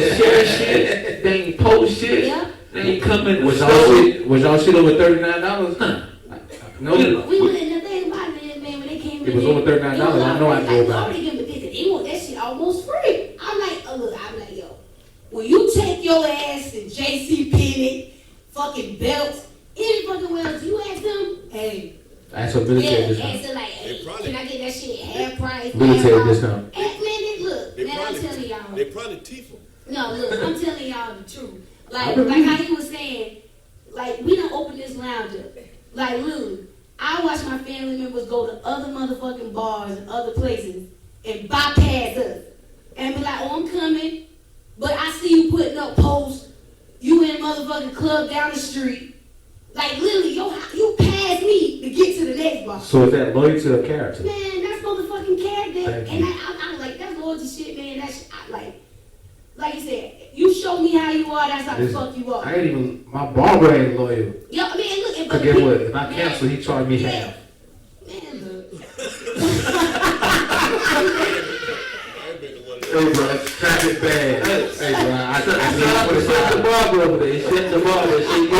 share shit. They ain't post shit. Yeah. They ain't come in the Was y'all store. shit? Was y'all shit over $39? No. We went in the thing about it, man, when they came in. It was over $39. I know I drove by. They give me this. They want that shit almost free. I'm like, oh look, I'm like, yo, when you take your ass to JC Penney, fucking belts, any fucking wells, you ask them, hey, That's a military yeah, discount. answer like, hey, can I get that shit half price? Military half price? discount. And man, look, They man, I'm probably, telling y'all. they probably teeth them. No, look, I'm telling y'all the truth. Like how he was saying, like, we done opened this lounge up. Like, literally, I watch my family members go to other motherfucking bars and other places and bypass us. And be like, oh, I'm coming, but I see you putting up posts. You in a motherfucking club down the street. Like, literally, you pass me to get to the next bar. So is that loyal to a character? Man, that's motherfucking character. Thank And you. I'm like, that's loyalty shit, man. That's like you said, you show me how you are, that's how the Listen, fuck you are. I ain't even, my barber ain't loyal. Yeah, I mean, look, Cause guess what? If I cancel, he charge me half. Man, look. Hey, bro, traffic bad. Hey, bro, I Shut the barber over there. Shut the barber. Shut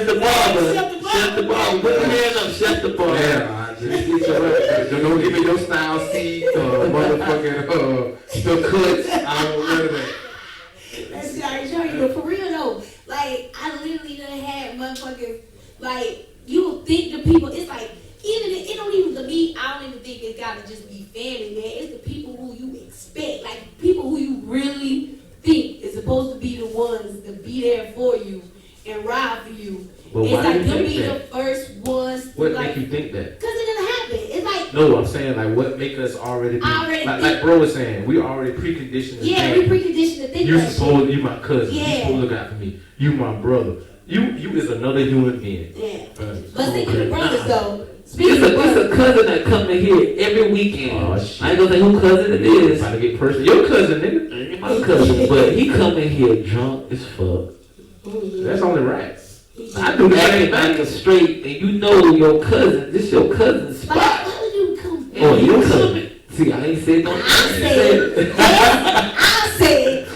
the barber. Shut the barber. Put your hand up. Shut the barber. Yeah, just get your don't give me your style seat or motherfucking the cuts. I don't know that. That's sorry, sorry, but for real though, like I literally done had motherfuckers like you would think the people. It's like even it don't even to me. I don't even think it's gotta just be family, man. It's the people who you expect, like people who you really think is supposed to be the ones to be there for you and ride for you. But It's why like do you them think be the that? first ones. What like, make you think that? Cause it didn't happen. It's like No, I'm saying like what make us already be Already like, think- like bro was saying, we already preconditioned. as yeah, family. we preconditioned to think You that supposed you my cousin. Yeah. You supposed to look out for me. You my brother. You is another human being. shit. Yeah. Facts. But speaking of brothers though, It's speaking of brothers. a cousin that come in here every weekend. Oh, shit. I ain't gonna say who cousin it is. Trying to get personal. Your cousin, nigga. Ain't my cousin, but he come in here drunk as fuck. That's only right. I do the Acting same like thing. a straight, and you know your cousin. This your cousin's Like, spot. why would you come? Oh, you coming? See, I ain't said no. I said, I said,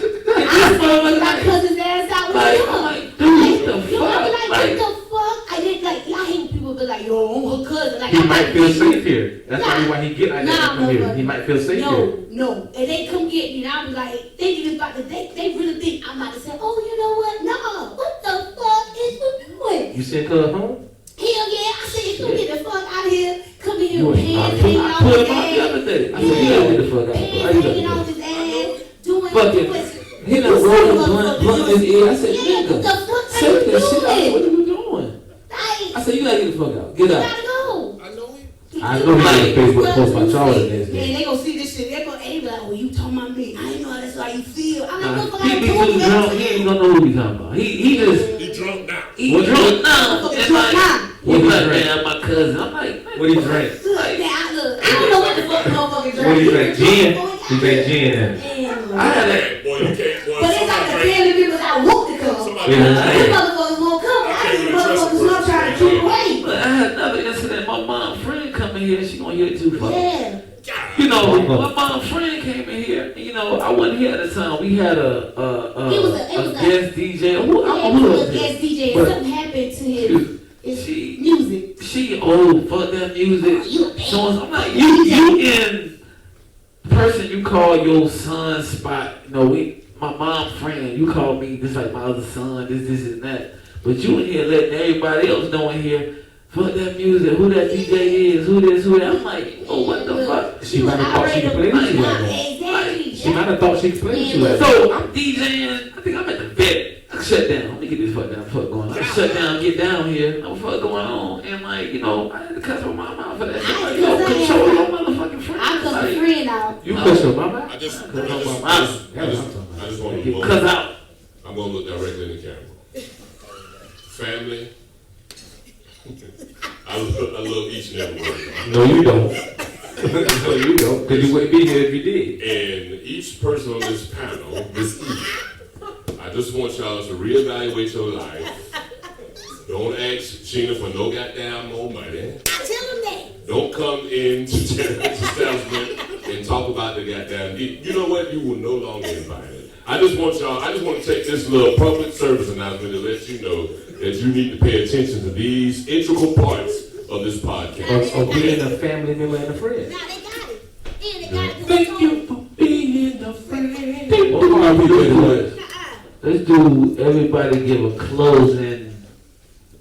my cousin's ass out with Like, him. I'm like, dude, what the You know, I be fuck? like, what the fuck? I didn't like. I hate when people be like, yo, I'm her cousin. Like, He I'm might like, feel safe here. That's Nah. probably why he get like that Nah, to come here. motherfucker. He might feel safe here. no. And they come get me, and I was like, thinking it's about to. They really think I'm about to say, oh, you know what? No, what the fuck is you doing? You send her home? Hell yeah, I said, come get the fuck out of here. Come in him, hands hanging I off put his him out the ass. other day. I said, you gotta get the fuck out. Hands How you hanging gotta off his ass, doing Fucking he done rolled blunt in his ear. I said, yeah, what the nigga, fuck take are you that shit out. What doing? are you doing? Like, I said, you gotta get the fuck out. Get you out. gotta go. I know him. I know he made a Facebook post about Charles in this Man, day. they gonna see this shit. They gonna be like, oh, you talking about me? I ain't know that's how you feel. I'm like, Nah, motherfucker, he I be told too you drunk. that. He ain't gonna know who he talking about. He just He drunk now. he What drunk now. Motherfucker And drunk like, now. he What like, he drink? man, my cousin. I'm like, man, What he drink? Look, man, I don't know what the fuck motherfucker drink. What do you drink? Gin? You drink gin then? I had that. Hey, boy, you can't. Boy, But it's like the family members I want to come. somebody. Yeah. These motherfuckers won't come. I just motherfuckers who I'm trying to keep away. But I had another incident. My mom friend come in here. She gonna hear it too far. Yeah. You know, my mom friend came in here. And, you know, I wasn't here at the time. We had a It was a- guest DJ. Who Yeah, I who he was was a guest it? DJ. But Something happened to his She- music. She old. Fuck that music. You a baby. So I'm like, you in person you call your son spot. You know, my mom friend. You call me just like my other son. This and that. But you in here letting everybody else know in here. Fuck that music. Who that DJ is? Who this? Who that? I'm like, oh, what the fuck? She might have thought she could play with you like that. Exactly. She might have thought she could play with you like that. So I'm DJing. I think I'm at the vet. I shut down. Let me get this fuck down. Fuck going on. I shut down. Get down here. No fuck going on. And like, you know, I had to cuss my mom out for that. Shit. Like, yo, control your motherfucking friend. I cut Like, a friend out. You cuss your mama out? I just Cut my want mom out. to Get look. cuss out. I'm gonna look directly in the camera. Family. I love each and every one of you. No, you don't. No, you don't. Because you wouldn't be here if you did. And each person on this panel, this evening, I just want y'all to reevaluate your life. Don't ask Sheena for no goddamn more money. Tell him that. Don't come into Terrence's establishment and talk about the goddamn. You know what? You will no longer invited. I just want to take this little public service announcement to let you know that you need to pay attention to these integral parts of this podcast. Or being a family member and a friend. Nah, they got it. And they got it. Thank you for being a friend. What part we doing was? Let's do everybody give a closing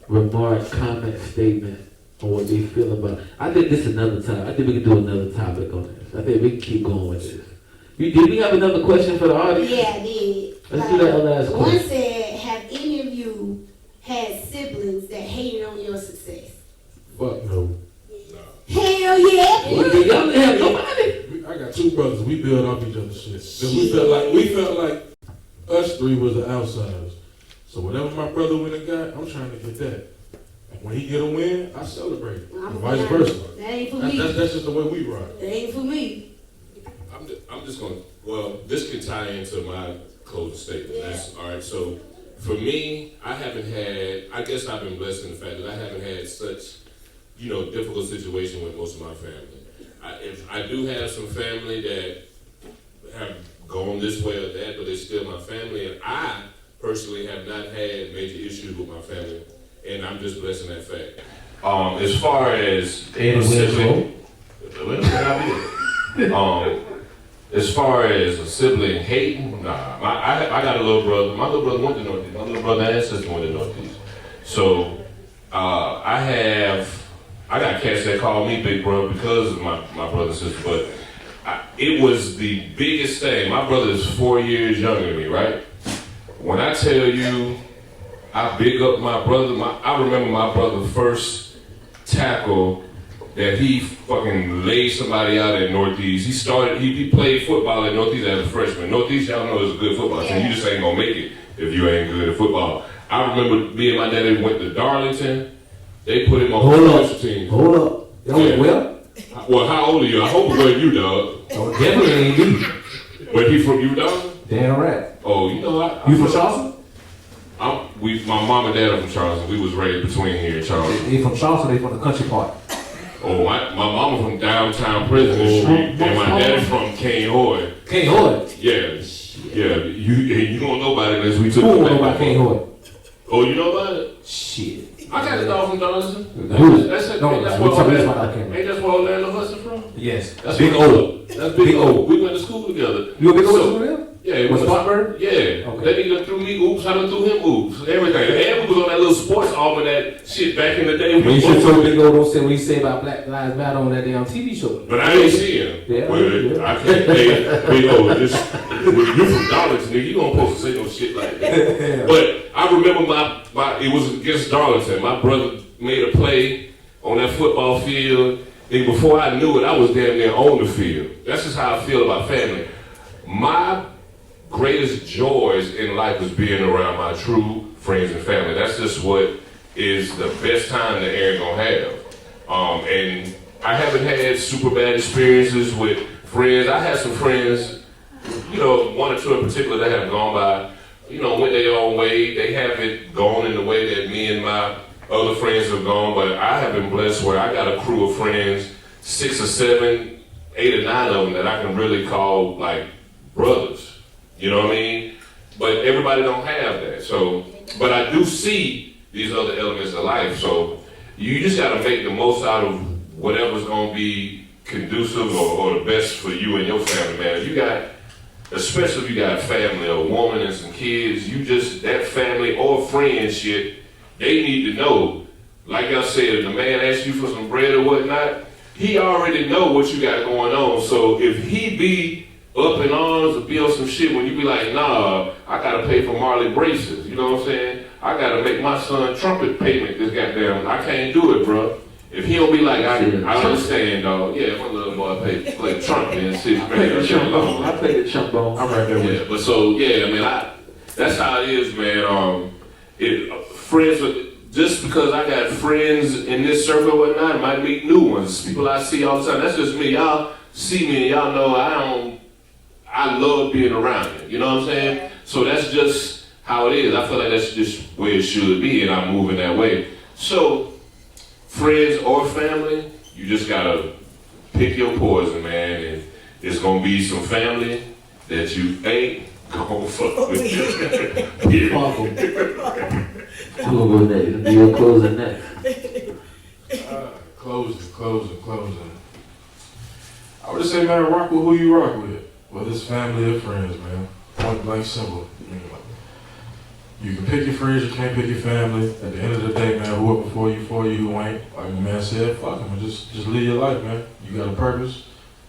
remark, comment, statement on what they feel about it. I think this is another time. I think we can do another topic on this. I think we can keep going with this. Did we have another question for the audience? Yeah, I did. Let's do that last One question. said, have any of you had siblings that hated on your success? Fuck no. Hell yeah. Y'all didn't have nobody. I got two brothers. We build off each other's shit. 'Cause we felt like us three was the outsiders. So whatever my brother went and got, I'm trying to get that. And when he get a win, I celebrate it. And vice versa. That ain't for That's me. just the way we rock. That ain't for me. I'm just going to, well, this can tie into my closing statement. That's all right. So for me, I guess I've been blessed in the fact that I haven't had such, difficult situation with most of my family. I do have some family that have gone this way or that, but it's still my family. And I personally have not had major issues with my family. And I'm just blessed in that fact. As far as as far as a sibling hating, nah. I got a little brother. My little brother went to Northeast. My little brother and sister went to Northeast. So I got cats that call me big brother because of my brother and sister. But it was the biggest thing. My brother is 4 years younger than me, right? When I tell you, I big up my brother. I remember my brother's first tackle that he fucking laid somebody out at Northeast. He played football at Northeast as a freshman. Northeast, y'all know, is a good football team. You just ain't gonna make it if you ain't good at football. I remember me and my daddy went to Darlington. They put him on the special team. Hold up. Y'all went well? Well, how old are you? I hope it wasn't you, dog. Oh, definitely ain't me. But he from you, dog? Damn right. Oh, you know I You from Charleston? My mom and dad are from Charleston. We was raised between here and Charleston. They from Charleston, they from the country part. Oh, my mama from downtown President Street, and my dad from Kane Hoy. Kane Hoy. Yeah. You don't know about it unless we took Who it don't back. know about Kane Hoy? Oh, you know about it? Shit. I got a dog from Darlington. Who? That's No, where we talking about Orlando, that. ain't that's where Orlando Hudson from? Yes. That's Big where- O. That's Big O. We went to school together. You a big So- O for real? Yeah, it Was was Spartanburg? Yeah. Okay. That nigga threw me oops, I done threw him oops. Everything. And we was on that little sports almanac shit back in the day. When you should told Big O don't say what he said about Black Lives Matter on that damn TV show. But I ain't see him. Yeah, Well, yeah. I can't pay Big O. Just, you from Darlington, nigga. You don't supposed to say no shit like that. But I remember it was against Darlington. My brother made a play on that football field. And before I knew it, I was damn near on the field. That's just how I feel about family. My greatest joys in life is being around my true friends and family. That's just what is the best time that Aaron gonna have. And I haven't had super bad experiences with friends. I had some friends, you know, one or two in particular that have gone by, you know, went their own way. They haven't gone in the way that me and my other friends have gone, but I have been blessed where I got a crew of friends, 6 or 7, 8 or 9 of them that I can really call like brothers. You know what I mean? But everybody don't have that. So, but I do see these other elements of life. So you just got to make the most out of whatever's going to be conducive or the best for you and your family, man. If you got, especially if you got a family, a woman and some kids, you just, that family or friend shit, they need to know. Like I said, if the man asks you for some bread or whatnot, he already know what you got going on. So if he be up in arms or be on some shit when you be like, nah, I gotta pay for Marley braces, you know what I'm saying? I gotta make my son trumpet payment this goddamn, I can't do it, bro. If he don't be like, I understand, dog. Yeah, my little boy play trumpet in 6th grade. I play the trombone. I'm right there with you. Yeah, but so, yeah, I mean, that's how it is, man. Friends, just because I got friends in this circle or whatnot, I might meet new ones. People I see all the time. That's just me. Y'all see me and y'all know I love being around you. You know what I'm saying? So that's just how it is. I feel like that's just where it should be, and I'm moving that way. So, friends or family, you just gotta pick your poison, man, and it's gonna be some family that you ain't gonna fuck with. Who will go next? Be your closing next. Closing. I would just say, man, rock with who you rock with. Whether it's family or friends, man. Point blank simple. You can pick your friends, you can't pick your family. At the end of the day, man, whoever for you, who ain't. Like my man said, fuck them. Just live your life, man. You got a purpose.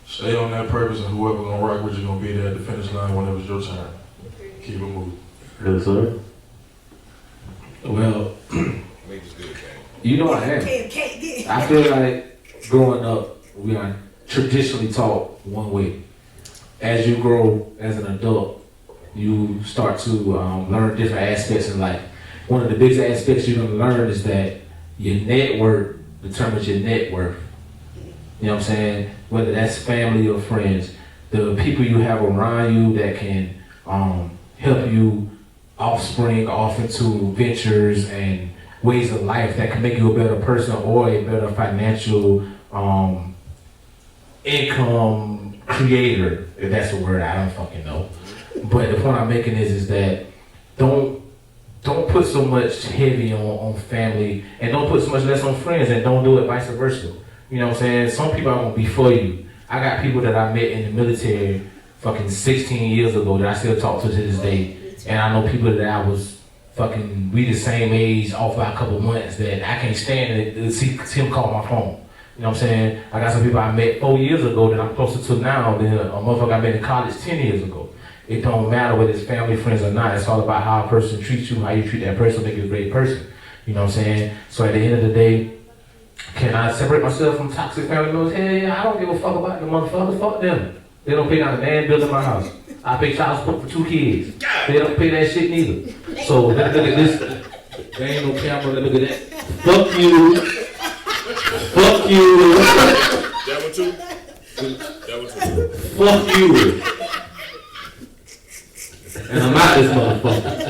Stay on that purpose, and whoever gonna rock with you gonna be there at the finish line whenever it's your turn. Keep it moving. Yes, sir. Well, you know I am. I feel like growing up, we are traditionally taught one way. As you grow as an adult, you start to learn different aspects in life. One of the biggest aspects you're going to learn is that your network determines your net worth. You know what I'm saying? Whether that's family or friends, the people you have around you that can help you offspring off into ventures and ways of life that can make you a better person or a better financial income creator, if that's the word, I don't fucking know. But the point I'm making is that don't put so much heavy on family, and don't put so much less on friends, and don't do it vice versa. You know what I'm saying? Some people are gonna be for you. I got people that I met in the military fucking 16 years ago that I still talk to this day. And I know people that I was fucking, we the same age, off by a couple months, that I can't stand to see him call my phone. You know what I'm saying? I got some people I met 4 years ago that I'm closer to now than a motherfucker I met in college 10 years ago. It don't matter whether it's family, friends or not. It's all about how a person treats you, how you treat that person, make you a great person. You know what I'm saying? So at the end of the day, can I separate myself from toxic family members? Hell yeah, I don't give a fuck about the motherfuckers. Fuck them. They don't pay down the damn bill in my house. I pay child support for 2 kids. They don't pay that shit neither. So look at this. There ain't no camera. Look at that. Fuck you. Fuck you. That one too? That one too. Fuck you. And I'm out this motherfucker.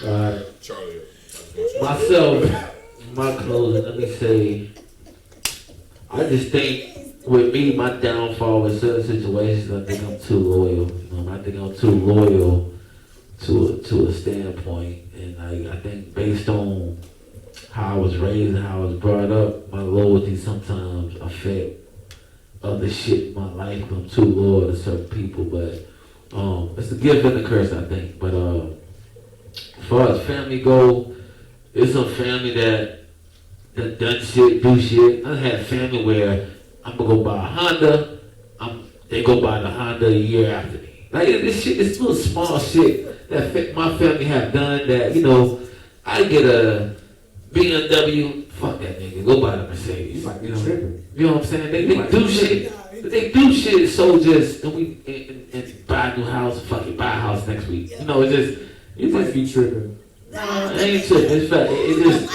Alright. Charlie. Myself, my closing, let me say, I just think with me, my downfall in certain situations, I think I'm too loyal. I think I'm too loyal to a standpoint. And I think based on how I was raised and how I was brought up, my loyalty sometimes affect other shit in my life. I'm too loyal to certain people, but it's a gift and a curse, I think. But as far as family go, It's some family that done shit, do shit. I had family where I'm gonna go buy a Honda. They go buy the Honda a year after me. Like this shit, this little small shit that my family have done. That I get a BMW. Fuck that nigga. Go buy the Mercedes. Like, You know what I'm saying? They do shit. They do shit so just and buy a new house. Fuck it, buy a house next week. It just be tripping. it ain't tripping. It's fact. It just.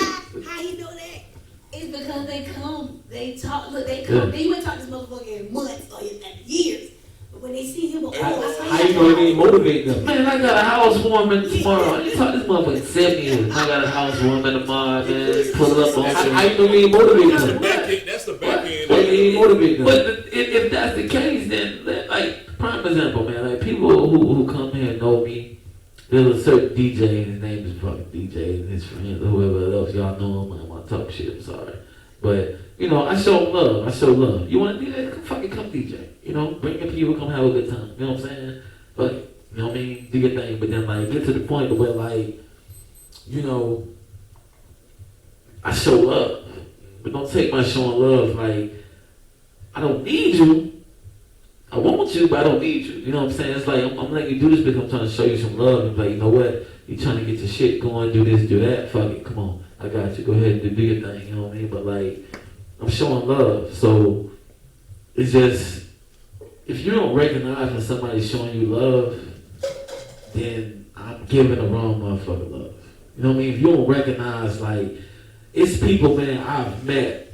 How you know that? It's because they talk, look, they come, they might talk to this motherfucker in months or in years. But when they see him, How you know it ain't motivate them? Man, I got a housewarming tomorrow. You talk this motherfucker 7 years. I got a housewarming tomorrow, man. Pull up on How you know it ain't motivate them? That's the back end. It ain't motivate them. But if that's the case, then like prime example, man. Like people who come here know me. There's a certain DJ, and his name is fucking DJ, and his friends or whoever else y'all know him. I don't want to talk shit. I'm sorry, but I show love. I show love. You want to DJ? Fucking come DJ. Bring your people, come have a good time. You know what I'm saying? But you know what I mean? Do your thing, but then like get to the point where I show love, but don't take my showing love like I don't need you. I want you, but I don't need you. You know what I'm saying? It's like I'm letting you do this because I'm trying to show you some love. And like, you know what? You trying to get your shit going, do this, do that. Fuck it, come on. I got you. Go ahead and do your thing. You know what I mean? But like, I'm showing love. So it's just if you don't recognize when somebody's showing you love, then I'm giving the wrong motherfucker love. You know what I mean? If you don't recognize, like, it's people, man, I've met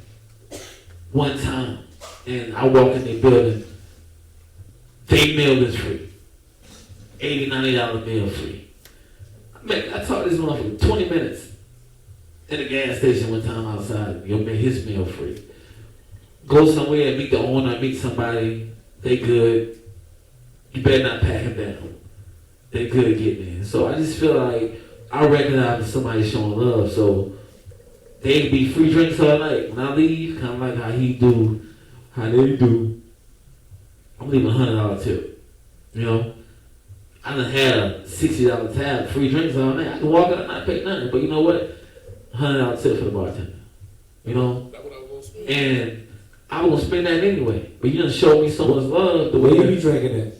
one time, and I walk in their building. Their meal is free. $80, $90 meal free. Man, I talked to this motherfucker 20 minutes in a gas station one time outside. Man, his meal free. Go somewhere and meet the owner, meet somebody. They good. You better not pat him down. They good getting in. So I just feel like I recognize when somebody's showing love. So they be free drinks all night. When I leave, kind of like how they do. I'm leaving $100 tip. I done had a $60 tab, free drinks all night. I can walk out and not pay nothing. But you know what? $100 tip for the bartender. That's what I was gonna spend. And I was gonna spend that anyway. But you done showed me so much love the way Where you be drinking at?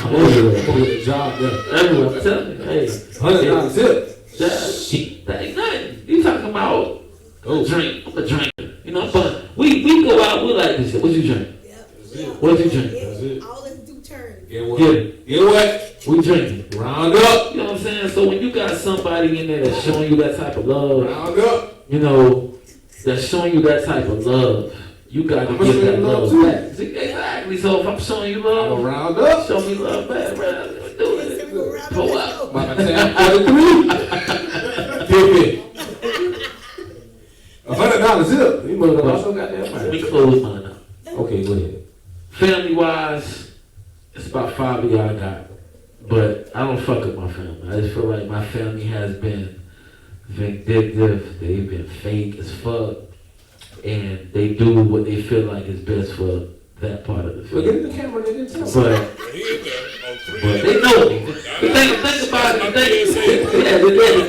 I'm everywhere. I'm gonna get a job there. Everywhere. I'm telling you, hey. $100 tip. That ain't nothing. You talking about drink. I'm a drinker. But we go out, we like this shit. What you drink? What you drink? That's it. All in due turn. Get what? We drinking. Round up. You know what I'm saying? So when you got somebody in there that's showing you that type of love, Round up. that's showing you that type of love, you got to give that love back. Exactly. So if I'm showing you love, I'm round up. show me love back, man. Do it. Pull up. By the time 43. Give it. $100 zip. You must have also got that Let me money. close mine up. Okay, go ahead. Family wise, it's about 5 of y'all I got. But I don't fuck with my family. I just feel like my family has been vindictive. They've been fake as fuck. And they do what they feel like is best for that part of the Well, get family. in the camera, nigga. Tell me. But they know me. The thing about it, the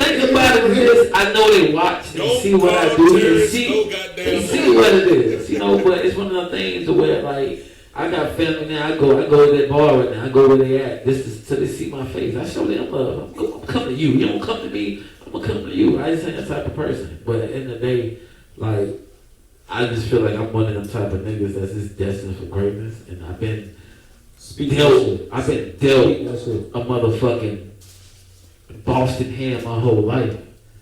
thing about it is this, I know they watch and see what I do. They see what it is. But it's one of the things where like I got family now. I go to that bar right now. I go where they at. This is so they see my face. I show them love. I'm coming to you. You don't come to me. I'm gonna come to you. I just ain't that type of person. But at the end of the day, like I just feel like I'm one of them type of niggas that's just destined for greatness. And I've been dealt a motherfucking Boston hand my whole life.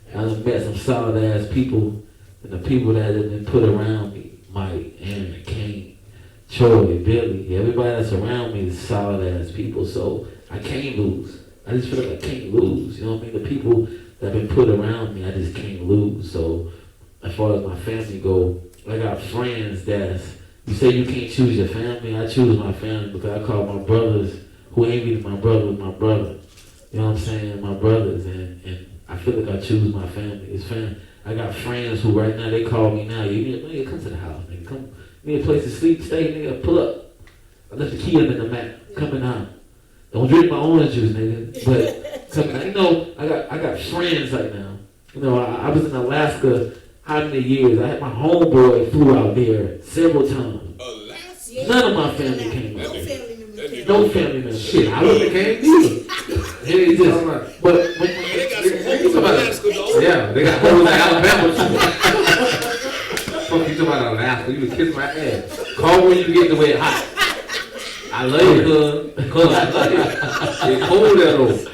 I done met some solid ass people, and the people that have been put around me, Mike, Aaron, Kane, Troy, Billy, everybody that's around me is solid ass people, so I can't lose. I just feel like I can't lose, you know what I mean? The people that have been put around me, I just can't lose. So as far as my family go, I got friends that's, you say you can't choose your family, I choose my family because I call my brothers, who ain't really my brother. You know what I'm saying? My brothers, and I feel like I choose my family. It's family. I got friends who right now, they call me now, you need to come to the house, nigga. Come, you need a place to sleep, stay, nigga, pull up. I left the key up in the mat, coming out. Don't drink my orange juice, nigga, but coming out. I got friends right now You know, I was in Alaska how many years? I had my homeboy flew out there several times. Alaska? None of my family came That out. nigga- No family members. Shit, I wouldn't have came either. It just, but when, They got some holes in Alaska, though. Yeah, they got holes in Alabama too. Fuck you talking about Alaska? You would kiss my ass. Call when you get the way hot. I love you, cuz. I love you. It's cold there though.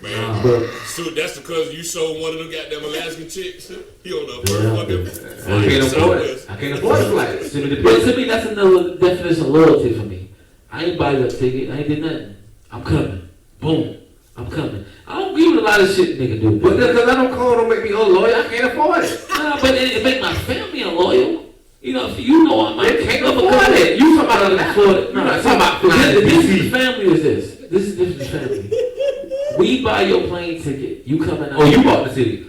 Man, but so that's because you showed one of them goddamn Alaskan chicks. He on the first fucking I can't afford it. Southwest. I can't afford the flight. Send me the But bill. to me, that's another definition of loyalty for me. I ain't buy you a ticket. I ain't did nothing. I'm coming. Boom. I'm coming. I don't give a lot of shit nigga do. But because I don't call, don't make me unloyal. I can't afford it. Nah, but it make my family unloyal. You know, if you know I might They can't afford it. You talking about Alaska? You're not talking about flying to this is DC. family is this. This is different family. We buy your plane ticket. You coming out. Oh, you bought the ticket.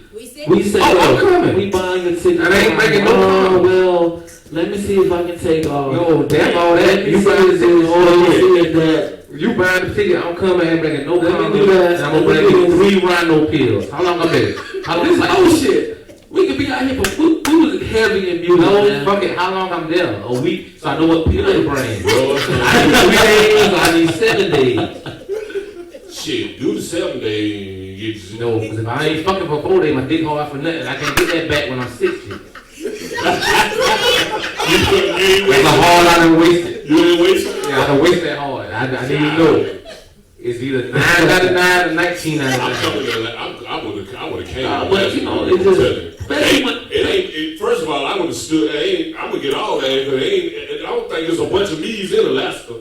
We say, Oh, I'm coming. We buying your ticket. And I ain't making no Oh, problem. well, let me see if I can take off. No, damn all Let that. me You see buying the this. ticket. Oh, let me see that. You buying the ticket, I'm coming and making no Let me comment. do that. And I'm gonna bring you 3 rhino pills. How long I'm there? How long? This Like, oh shit. We could be out here, but we was heavy in music. no, man. fuck it. How long I'm there? A week, so I know what pill to bring. Bro, I need 3 days. I need 7 days. shit, do the 7 day. Get you No, because if I ain't fucking for 4 days, my dick hard for nothing. I can't get that back when I'm 60. That's a hard I done wasted. You ain't wasting. Yeah, I done waste that hard. I need to know. It's either $9.99 or I'm $19.99. coming there. I would have came. But you know, it just, especially when, First of all, I would have stood. I would get all that. Cause I don't think there's a bunch of me's in Alaska.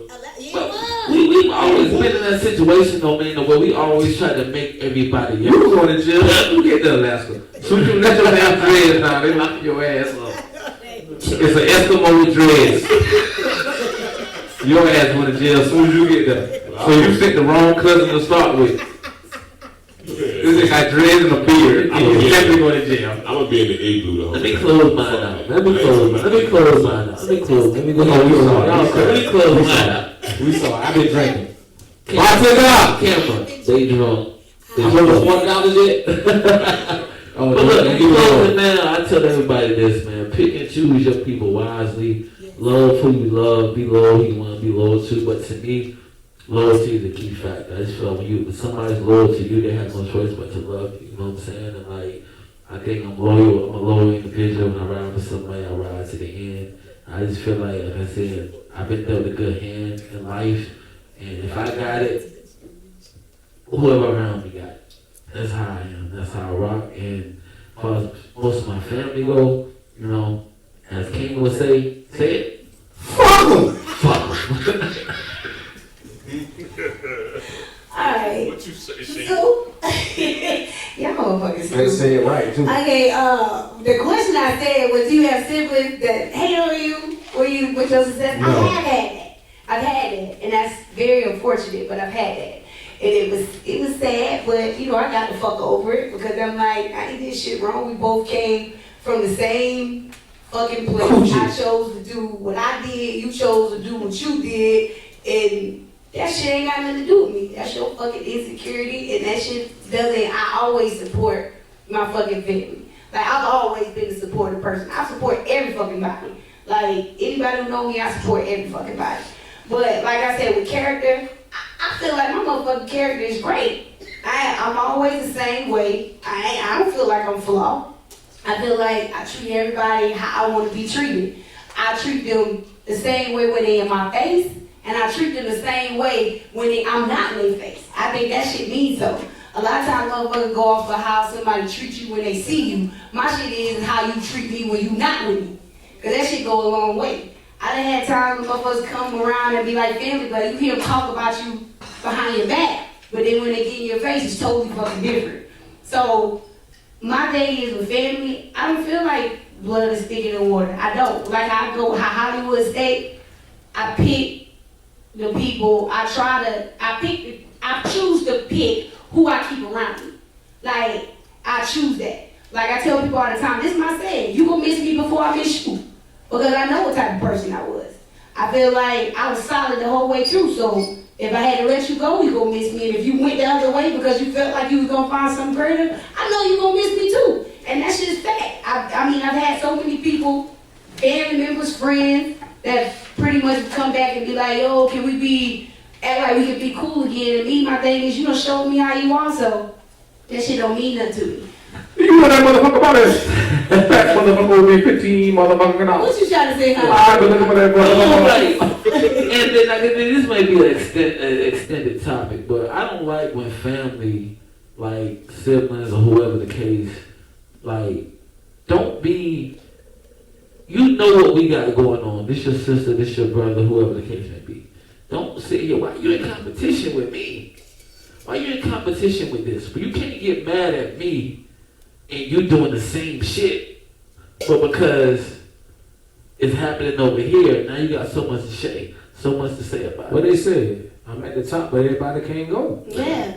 we've always been in that situation though, man, where we always try to make everybody You was going to jail. You get to Alaska. Soon as you let your damn dreads down, they lock your ass up. It's an Eskimo with dreads. Your ass went to jail as soon as you get there. So you sent the wrong cousin to start with. This nigga got dreads and a beard. I'm He's definitely going to jail. I'm gonna be in the igloo the whole let me time. close mine out. Let me close mine out. Let me close mine out. Let me close. Let me go. Oh, we saw it. Let me close mine out. We saw it. I've been drinking. Camera. They drunk. They drunk $1 yet? Oh, But look, don't in give me closing, man, I tell everybody this, man. Pick and choose your people wisely. Love who you love. Be loyal who you want to be loyal to. But to me, loyalty is a key factor. I just feel when somebody's loyal to you, they have no choice but to love you. You know what I'm saying? And like, I think I'm loyal. I'm a loyal individual. When I ride with somebody, I ride to the end. I just feel like I said, I've been dealt a good hand in life. And if I got it, whoever around me got it. That's how I am. That's how I rock. And as far as most of my family go, you know, as King would say it, Fuck him. fuck 'em. Alright. What you say, Shane? So, y'all motherfuckers. They say it right, too. Okay, the question I said was, do you have siblings that hate on you or you with your success? No. I have had that. I've had that, and that's very unfortunate, but I've had that. And it was sad, but you know, I got the fuck over it because I'm like, I ain't did shit wrong. We both came from the same fucking place. Coochie. I chose to do what I did, you chose to do what you did, and that shit ain't got nothing to do with me. That's your fucking insecurity, and that shit doesn't. I always support my fucking family. Like, I've always been a supportive person. I support every fucking body. Like, anybody who know me, I support every fucking body. But like I said, with character, I feel like my motherfucking character is great. I'm always the same way. I don't feel like I'm flawed. I feel like I treat everybody how I want to be treated. I treat them the same way when they in my face, and I treat them the same way when I'm not in their face. I think that shit means so. A lot of times motherfuckers go off of how somebody treats you when they see you. My shit is how you treat me when you not with me. Cause that shit go a long way. I done had times when motherfuckers come around and be like family, but you hear them talk about you behind your back. But then when they get in your face, it's totally fucking different. So my thing is with family, I don't feel like blood is thicker than water. I don't. Like I go Hollywood State, I pick the people, I choose to pick who I keep around me. Like, I choose that. Like I tell people all the time, this is my saying, you gonna miss me before I miss you. Because I know what type of person I was. I feel like I was solid the whole way through, so if I had to let you go, you gonna miss me. And if you went the other way because you felt like you was gonna find something greater, I know you gonna miss me too. mean, I've had so many people, family members, friends, that pretty much come back and be like, yo, can we act like we can be cool again? And me, my thing is, you done showed me how you are, so that shit don't mean nothing to me. You know that motherfucker about it. That motherfucker will be 15 motherfucking dollars. What you trying to say, huh? I'm looking for that Right. motherfucker. And then this may be an extended topic, but I don't like when family, like siblings or whoever the case, like, don't be, you know what we got going on. This your sister, this your brother, whoever the case may be. Don't sit here, why you in competition with me? Why you in competition with this? But you can't get mad at me and you doing the same shit, but because it's happening over here, now you got so much to say, about What it. they say? I'm at the top, but everybody can't go. Yeah.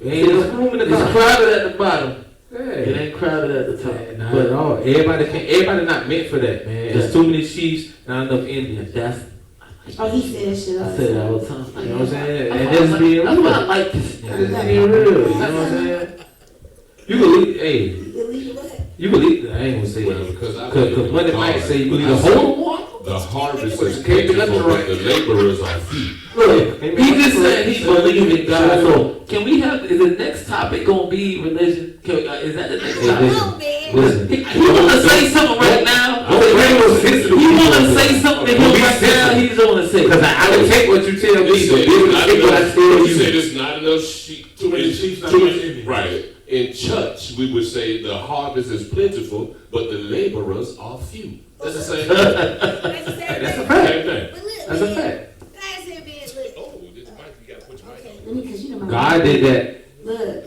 Ain't enough room in the It's car. crowded at the bottom. It Yeah. ain't crowded at the top. Not But at all. Everybody not meant for that, man. Yeah. There's too many chiefs, not enough Indians. that's, Oh, he said that shit all I the say that time. all the time. You know what I'm saying? That's And why that's being that's why I real. like this That's nigga. being real. You know what I'm saying? You believe, hey, you believe, I ain't gonna say Well, that. because I Because Monday might say you believe the I whole one. The harvest What, is you can't do nothing plentiful, but right. the laborers are few. Look, he just said he believes in God. So can we have? Is the next topic gonna be religion? Is that the next Hey, topic? listen. He wanna say something right now. Don't bring those sensitive He people wanna up say there. something to Don't him be right now. sensitive. He's gonna say. Because I can take what you tell me, You but said this is not take what I enough- tell you said you. it's not enough sheep. Too many sheep, not Too much many- Indian. Right. In church, we would say the harvest is plentiful, but the laborers are few. That's the same thing. That's a fact. Same thing. That's a fact. Oh, this mic, you gotta put your mic on. Let me, cause you know my God did that. Look.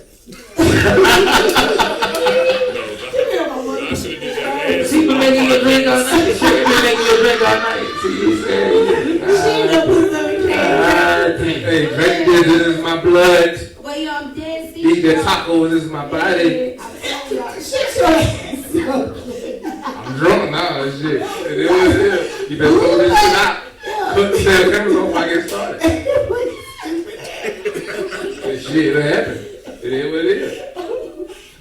I should have did that. She been making you drink all night. She been making you drink all night. See, you said. Hey, drink this, this is my blood. Well, yo, I'm dead Eat the serious. tacos, this is my body. I'm telling y'all, shut your ass up. I'm drunk now, this shit. It is what it is. You better throw this shit out. Put the damn cameras on before I get started. This shit done happened. It is what it is.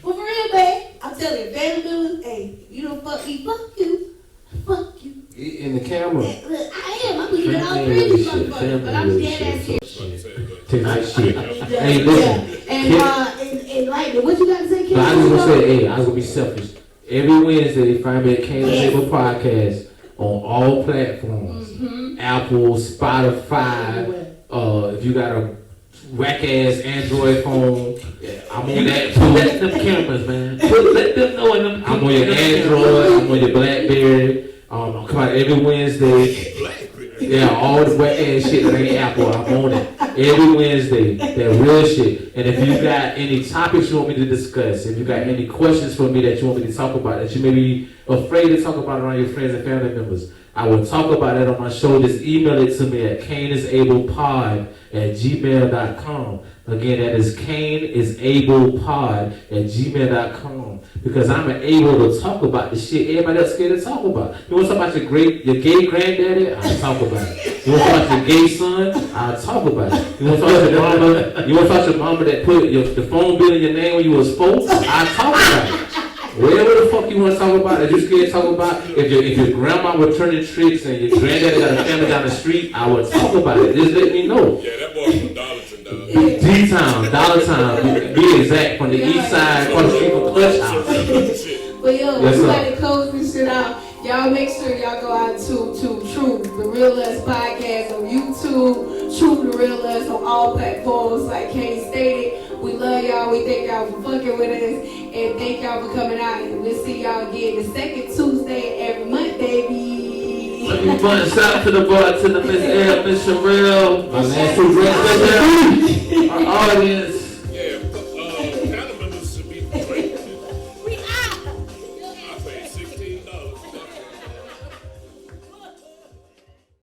But for real, man, I'm telling you, family members, hey, you don't fuck me, fuck you. Fuck you. Eat in the camera. Look, I am. I'm looking at all Family three of these relationship, motherfuckers, but I'm family dead ass relationship. serious. Take that shit. Hey, Yeah. listen. And like, what you got to say, Kim? But I just gonna say, hey, I was gonna be selfish. Every Wednesday, find me at Kane's Table Podcast on all platforms. Apple, Spotify, if you got a whack ass Android phone, I'm on that Let too. them cameras, man. Let them know in them. I'm on your Android, I'm on your Blackberry. I'm coming out every Wednesday. Yeah, all the wet ass shit that ain't Apple, I'm on it. Every Wednesday, that real shit. And if you got any topics you want me to discuss, if you got any questions for me that you want me to talk about, that you may be afraid to talk about around your friends and family members, I will talk about it on my show. Just email it to me at caneisablepod@gmail.com. Again, that is caneisablepod@gmail.com. Because I'm able to talk about the shit everybody else scared to talk about. You want to talk about your gay granddaddy? I'll talk about it. You want to talk about your gay son? I'll talk about it. You want to talk about your mama? You want to talk about your mama that put the phone bill in your name when you was 4? I'll talk about it. Whatever the fuck you want to talk about, that you scared to talk about, if your grandma was turning tricks and your granddaddy got a family down the street, I will talk about it. Just let me know. Yeah, that boy from Darlington, dog. D-Town, Dollar Town, be exact, from the east side, across the street from Clutch House. But yo, Yes, we sir. got to close this shit out. Y'all make sure y'all go out to True, the Real Us podcast on YouTube, True, the Real Us on all platforms, like Kane stated. We love y'all. We thank y'all for fucking with us. And thank y'all for coming out. And we'll see y'all again the second Tuesday every month, baby. Let me shout out to the bartender, Miss L, Miss Sherelle. My last two drinks,